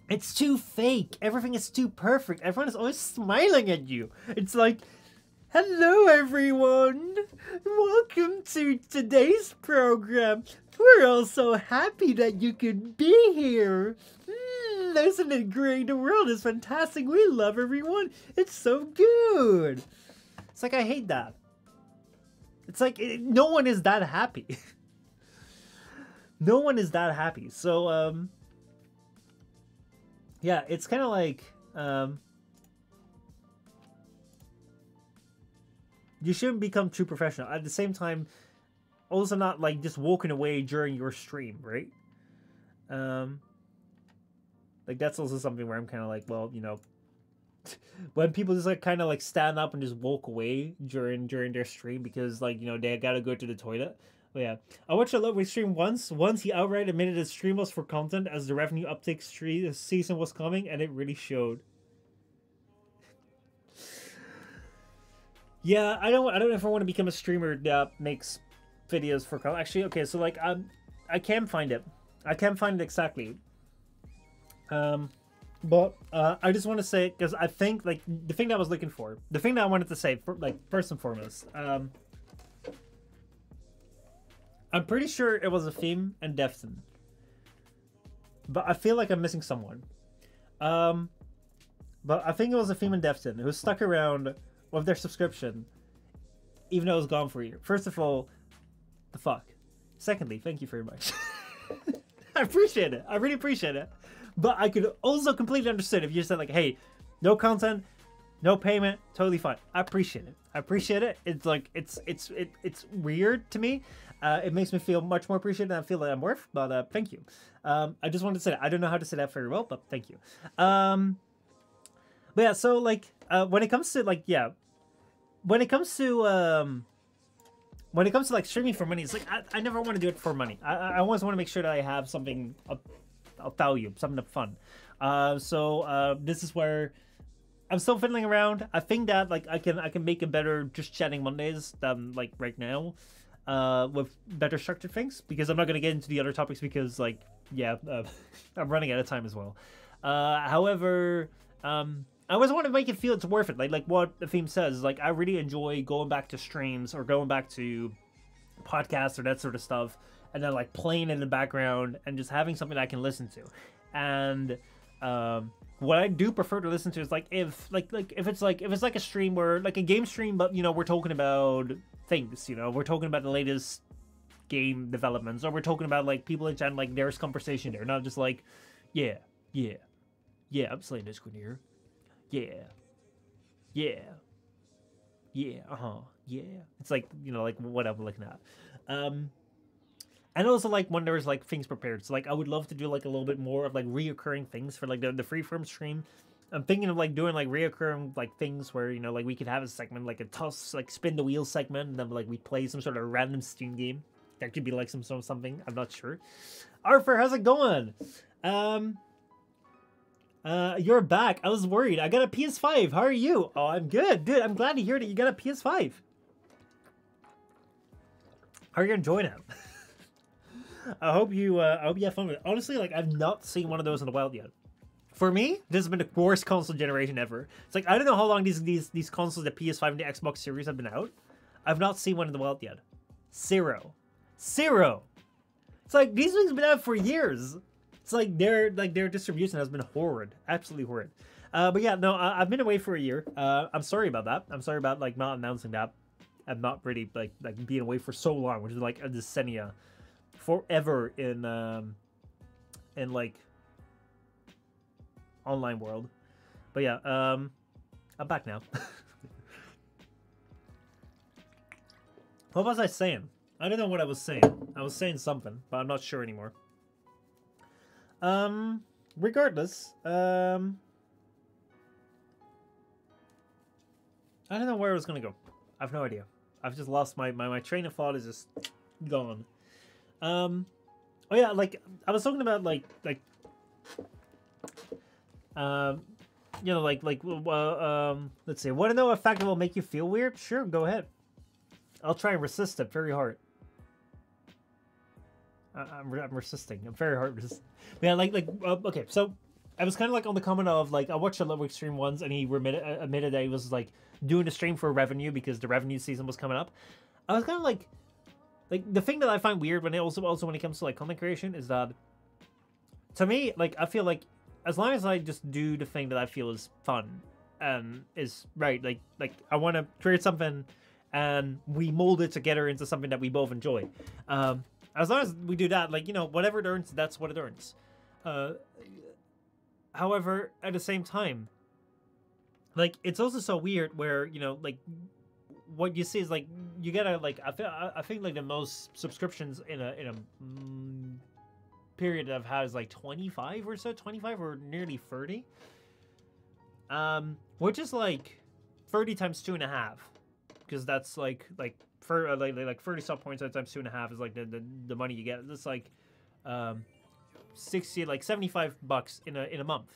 it's too fake. Everything is too perfect. Everyone is always smiling at you. It's like, hello everyone. Welcome to today's program. We're all so happy that you could be here. Isn't it great? The world is fantastic. We love everyone. It's so good. It's like, I hate that. It's like, no one is that happy. No one is that happy. So, yeah, it's kind of like, you shouldn't become too professional. At the same time, also not like just walking away during your stream, right? Like that's also something where I'm kind of like, well, you know, when people just like kind of like stand up and just walk away during their stream because like, you know, they gotta go to the toilet. But yeah, I watched a Ludwig stream once. Once he outright admitted his stream was for content as the revenue uptick season was coming, and it really showed. Yeah, I don't know if I want to become a streamer that makes videos for content. Actually, okay, so like I can find it. I can't find it exactly. But I just want to say, because I think like the thing that I was looking for, the thing that I wanted to say, for, like first and foremost, I'm pretty sure it was a theme and Defton, but I feel like I'm missing someone. But I think it was a theme and Defton who stuck around with their subscription, even though it was gone for a year. First of all, the fuck. Secondly, thank you very much. I appreciate it. I really appreciate it. But I could also completely understand if you said like, hey, no content, no payment, totally fine. I appreciate it. I appreciate it. It's like it's weird to me. It makes me feel much more appreciated than I feel that I'm worth. But thank you. I just wanted to say that. I don't know how to say that very well, but thank you. But yeah, so like when it comes to like when it comes to like streaming for money, it's like I never want to do it for money. I always want to make sure that I have something of value, something of fun. So this is where I'm still fiddling around. I think that like I can make a better just chatting Mondays than like right now, with better structured things, because I'm not gonna get into the other topics because like I'm running out of time as well. However, I always want to make it feel it's worth it. Like what the theme says. Like I really enjoy going back to streams or going back to podcasts or that sort of stuff, and then like playing in the background and just having something I can listen to. And what I do prefer to listen to is like if it's like a stream where like a game stream, but you know we're talking about things. You know we're talking about the latest game developments, or we're talking about like people in chat, like there's conversation there, not just like yeah I'm slaying this one here. Yeah. It's like, you know, like what I'm looking at. And also like when there's like things prepared. So like I would love to do like a little bit more of like reoccurring things for like the freeform stream. I'm thinking of like doing like reoccurring like things where, you know, like we could have a segment like a toss, like spin the wheel segment, and then like we play some sort of random Steam game. That could be like something. I'm not sure. Arthur, how's it going? You're back. I was worried. I got a PS5. How are you? Oh, I'm good. Dude, I'm glad to hear that you got a PS5. How are you enjoying it? I hope you have fun with it. Honestly, like, I've not seen one of those in the wild yet. For me, this has been the worst console generation ever. It's like, I don't know how long these consoles, the PS5 and the Xbox Series, have been out. I've not seen one in the wild yet. Zero. It's like, these things have been out for years. It's like their distribution has been horrid, absolutely horrid. But yeah, no, I've been away for a year. I'm sorry about that. I'm sorry about like not announcing that. I'm not really like being away for so long, which is like a decennia, forever in like online world. But yeah, I'm back now. What was I saying? I don't know what I was saying. I was saying something, but I'm not sure anymore. Regardless, I don't know where I was gonna go. I have no idea. I've just lost my train of thought is just gone. Oh yeah, like I was talking about like you know let's see. Want to know a fact that will make you feel weird? Sure, go ahead. I'll try and resist it very hard. I'm resisting. I'm very hard resisting. Yeah, okay. So I was kind of like on the comment of like I watched a Ludwig stream once, and he admitted that he was like doing the stream for revenue because the revenue season was coming up. I was kind of like the thing that I find weird when it also when it comes to like content creation is that to me like I feel like as long as I just do the thing that I feel is fun and is right, like I want to create something and we mold it together into something that we both enjoy. As long as we do that, like, you know, whatever it earns, that's what it earns. However, at the same time, like, it's also so weird where, you know, like, what you see is like you get a like I think like the most subscriptions in a period I've had is like 25 or so, 25 or nearly 30. Which is like 30 times 2.5, because that's like for like 30 sub points times 2.5 is like the money you get. It's like 60 like $75 in a month.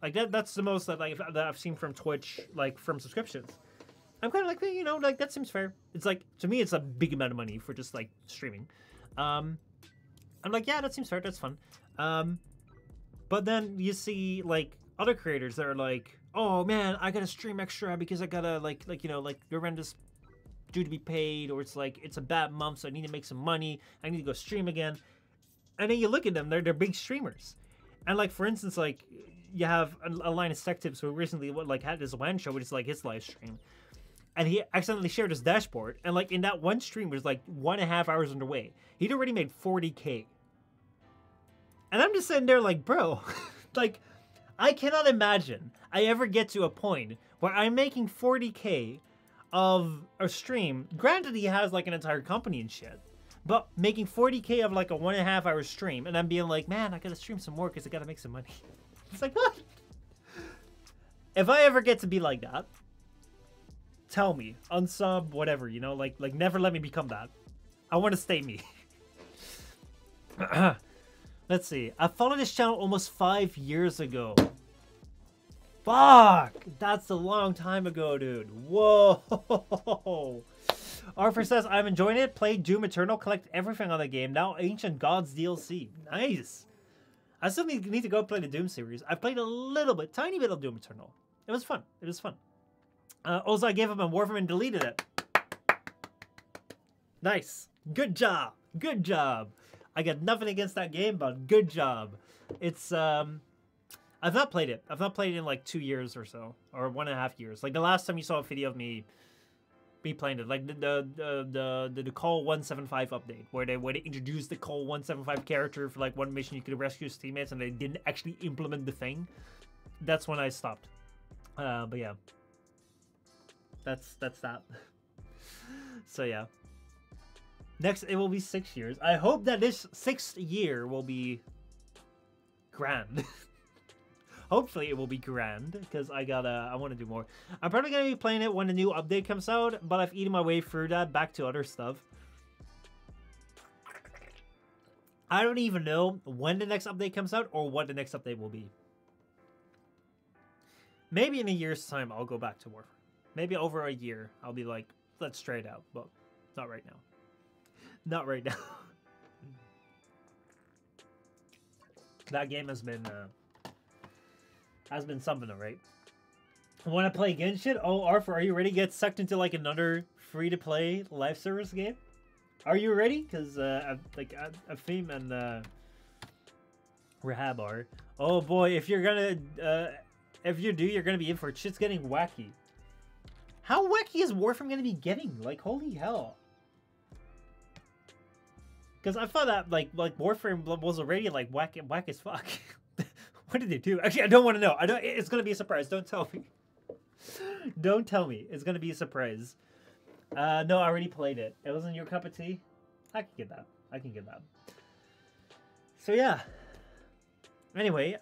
Like that's the most that I've seen from Twitch, like from subscriptions. I'm kind of like, you know, like that seems fair. It's like, to me, it's a big amount of money for just like streaming. I'm like, yeah, that seems fair. That's fun. But then you see like other creators that are like, oh man, I gotta stream extra because I gotta like you know, like your rent is due to be paid, or it's like it's a bad month, so I need to make some money. I need to go stream again. And then you look at them, they're big streamers. And like, for instance, like you have a Linus Tech Tips who recently had this one show, which is like his live stream, and he accidentally shared his dashboard, and like in that one stream was like 1.5 hours underway, he'd already made 40K. And I'm just sitting there like, bro, like I cannot imagine I ever get to a point where I'm making 40K of a stream. Granted, he has like an entire company and shit, but making 40K of like a 1.5 hour stream, and I'm being like, man, I gotta stream some more because I gotta make some money. It's like, what? If I ever get to be like that, tell me, unsub, whatever, you know, like never let me become that. I want to stay me. Let's see. I followed this channel almost 5 years ago. Fuck! That's a long time ago, dude. Whoa! Arthur says, I'm enjoying it. Played Doom Eternal, collect everything on the game. Now Ancient Gods DLC. Nice! I still need to go play the Doom series. I played a little bit, tiny bit of Doom Eternal. It was fun. It was fun. Also, I gave up on Warframe and deleted it. Nice. Good job. Good job. I got nothing against that game, but good job. It's, I've not played it. I've not played it in like 2 years or so, or 1.5 years. Like the last time you saw a video of me playing it, like the Call 175 update, where they introduced the Call 175 character for like one mission you could rescue his teammates, and they didn't actually implement the thing. That's when I stopped. But yeah, that's that. So yeah, next it will be 6 years. I hope that this 6th year will be grand. Hopefully it will be grand, because I want to do more. I'm probably going to be playing it when the new update comes out, but I've eaten my way through that back to other stuff. I don't even know when the next update comes out or what the next update will be. Maybe in a year's time I'll go back to Warframe. Maybe over a year I'll be like, let's try it out, but not right now. Not right now. That game has been something, right? Want to play Genshin? Oh, Arthur, are you ready to get sucked into like another free-to-play live service game? Are you ready? Because Afim and Rahab are. Oh boy, if you're gonna if you do, you're gonna be in for it. Shit's getting wacky. How wacky is Warframe gonna be getting? Like, holy hell! Because I thought that like Warframe was already like whack as fuck. What did they do? Actually, I don't want to know. It's gonna be a surprise. Don't tell me. Don't tell me. It's gonna be a surprise. No, I already played it. It wasn't your cup of tea. I can get that. I can get that. So yeah. Anyway,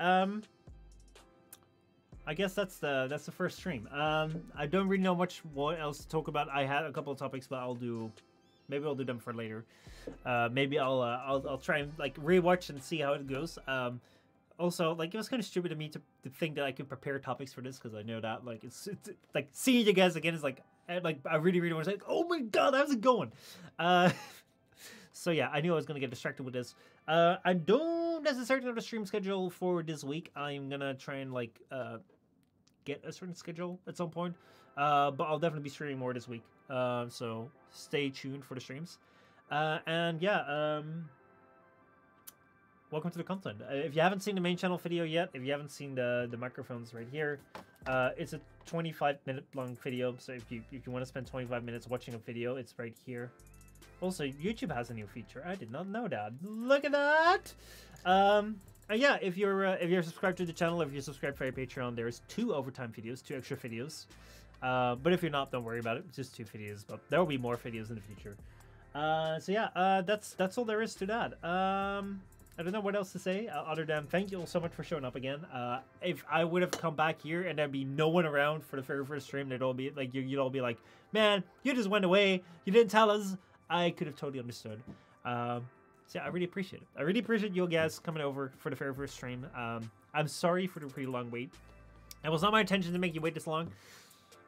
I guess that's the first stream. I don't really know what else to talk about. I had a couple of topics, but maybe I'll do them for later. Maybe I'll try and like rewatch and see how it goes. Also, like, it was kind of stupid of me to think that I could prepare topics for this, because I know that like it's like seeing you guys again is like I really want to say, oh my god, how's it going? So yeah, I knew I was gonna get distracted with this. I don't necessarily have a stream schedule for this week. I'm gonna try and like get a certain schedule at some point, but I'll definitely be streaming more this week. So stay tuned for the streams. And yeah, welcome to the content. If you haven't seen the main channel video yet, if you haven't seen the microphones right here, it's a 25-minute long video. So if you want to spend 25 minutes watching a video, it's right here. Also, YouTube has a new feature. I did not know that. Look at that. And yeah, if you're subscribed to the channel, if you're subscribed for your Patreon, there's 2 overtime videos, 2 extra videos. But if you're not, don't worry about it. It's just 2 videos, but there will be more videos in the future. So yeah, that's all there is to that. I don't know what else to say other than thank you all so much for showing up again. If I would have come back here and there'd be no one around for the very first stream, they'd all be like, you'd all be like, man, you just went away. You didn't tell us. I could have totally understood. So yeah, I really appreciate it. I really appreciate you guys coming over for the very first stream. I'm sorry for the pretty long wait. It was not my intention to make you wait this long,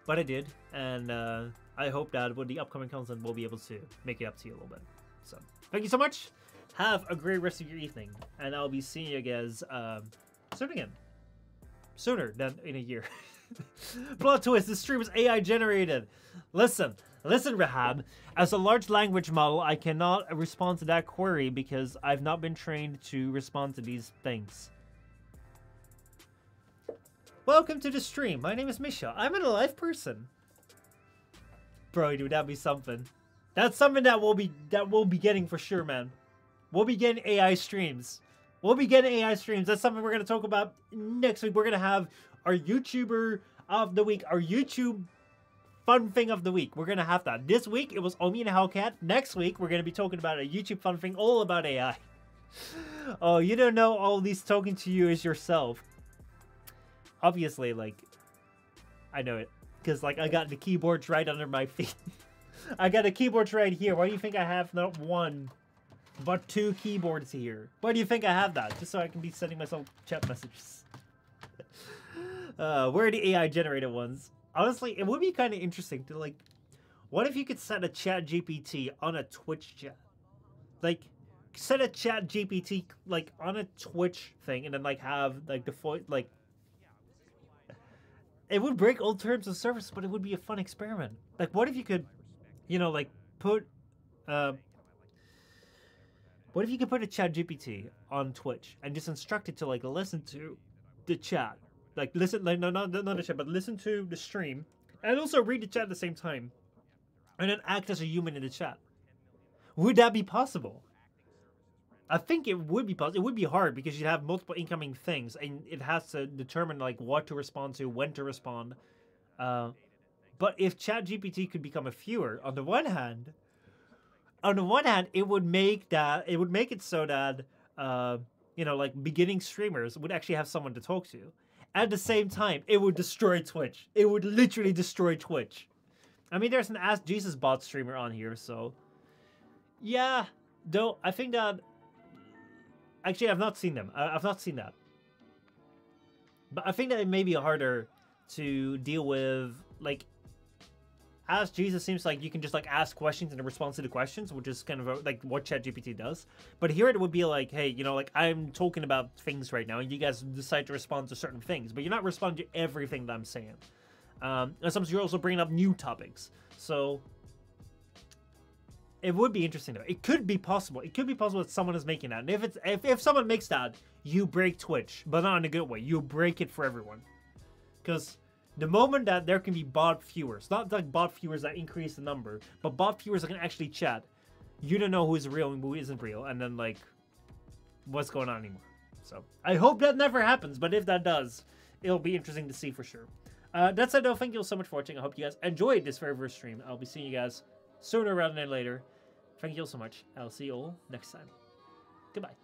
but I did. And I hope that with the upcoming content, we'll be able to make it up to you a little bit. So thank you so much. Have a great rest of your evening, and I'll be seeing you guys soon again. Sooner than in a year. Plot twist, this stream is AI generated. Listen, Rahab. As a large language model, I cannot respond to that query because I've not been trained to respond to these things. Welcome to the stream. My name is Michel. I'm an alive person. Bro, dude, that'd be something. That's something that we'll be getting for sure, man. We'll be getting AI streams. That's something we're going to talk about next week. We're going to have our YouTuber of the week, our YouTube fun thing of the week. We're going to have that. This week, it was Omi and Hellcat. Next week, we're going to be talking about a YouTube fun thing all about AI. Oh, you don't know all these talking to you is yourself. Obviously, like, I know it. Because, like, I got the keyboards right under my feet. I got the keyboards right here. Why do you think I have not one, but 2 keyboards here? Why do you think I have that? Just so I can be sending myself chat messages. Where are the AI generated ones? Honestly, it would be kind of interesting to, like, what if you could set a chat GPT on a Twitch chat? Like, set a chat GPT, like, on a Twitch thing and then, like, have, like, the, like, it would break old terms of service, but it would be a fun experiment. Like, what if you could, you know, like, put, what if you could put a chat GPT on Twitch and just instruct it to, like, listen to the chat? Like, listen, like, no, not the chat, but listen to the stream and also read the chat at the same time and then act as a human in the chat. Would that be possible? I think it would be possible. It would be hard because you'd have multiple incoming things and it has to determine, like, what to respond to, when to respond. But if ChatGPT could become a viewer, on the one hand, it would make it so that, you know, like, beginning streamers would actually have someone to talk to. At the same time, it would destroy Twitch. It would literally destroy Twitch. I mean, there's an Ask Jesus bot streamer on here, so yeah. Though I think that actually I've not seen them. I've not seen that. But I think that it may be harder to deal with, like, Ask Jesus seems like you can just, like, ask questions and respond to the questions, which is kind of like what ChatGPT does. But here it would be like, hey, you know, like, I'm talking about things right now, and you guys decide to respond to certain things, but you're not responding to everything that I'm saying. And sometimes you're also bringing up new topics. So it would be interesting, though. It could be possible. It could be possible that someone is making that. And if someone makes that, you break Twitch, but not in a good way. You break it for everyone. Because the moment that there can be bot viewers, not like bot viewers that increase the number, but bot viewers that can actually chat, you don't know who is real and who isn't real, and then, like, what's going on anymore. So I hope that never happens, but if that does, it'll be interesting to see for sure. That said, though, thank you all so much for watching. I hope you guys enjoyed this very first stream. I'll be seeing you guys sooner rather than later. Thank you all so much. I'll see you all next time. Goodbye.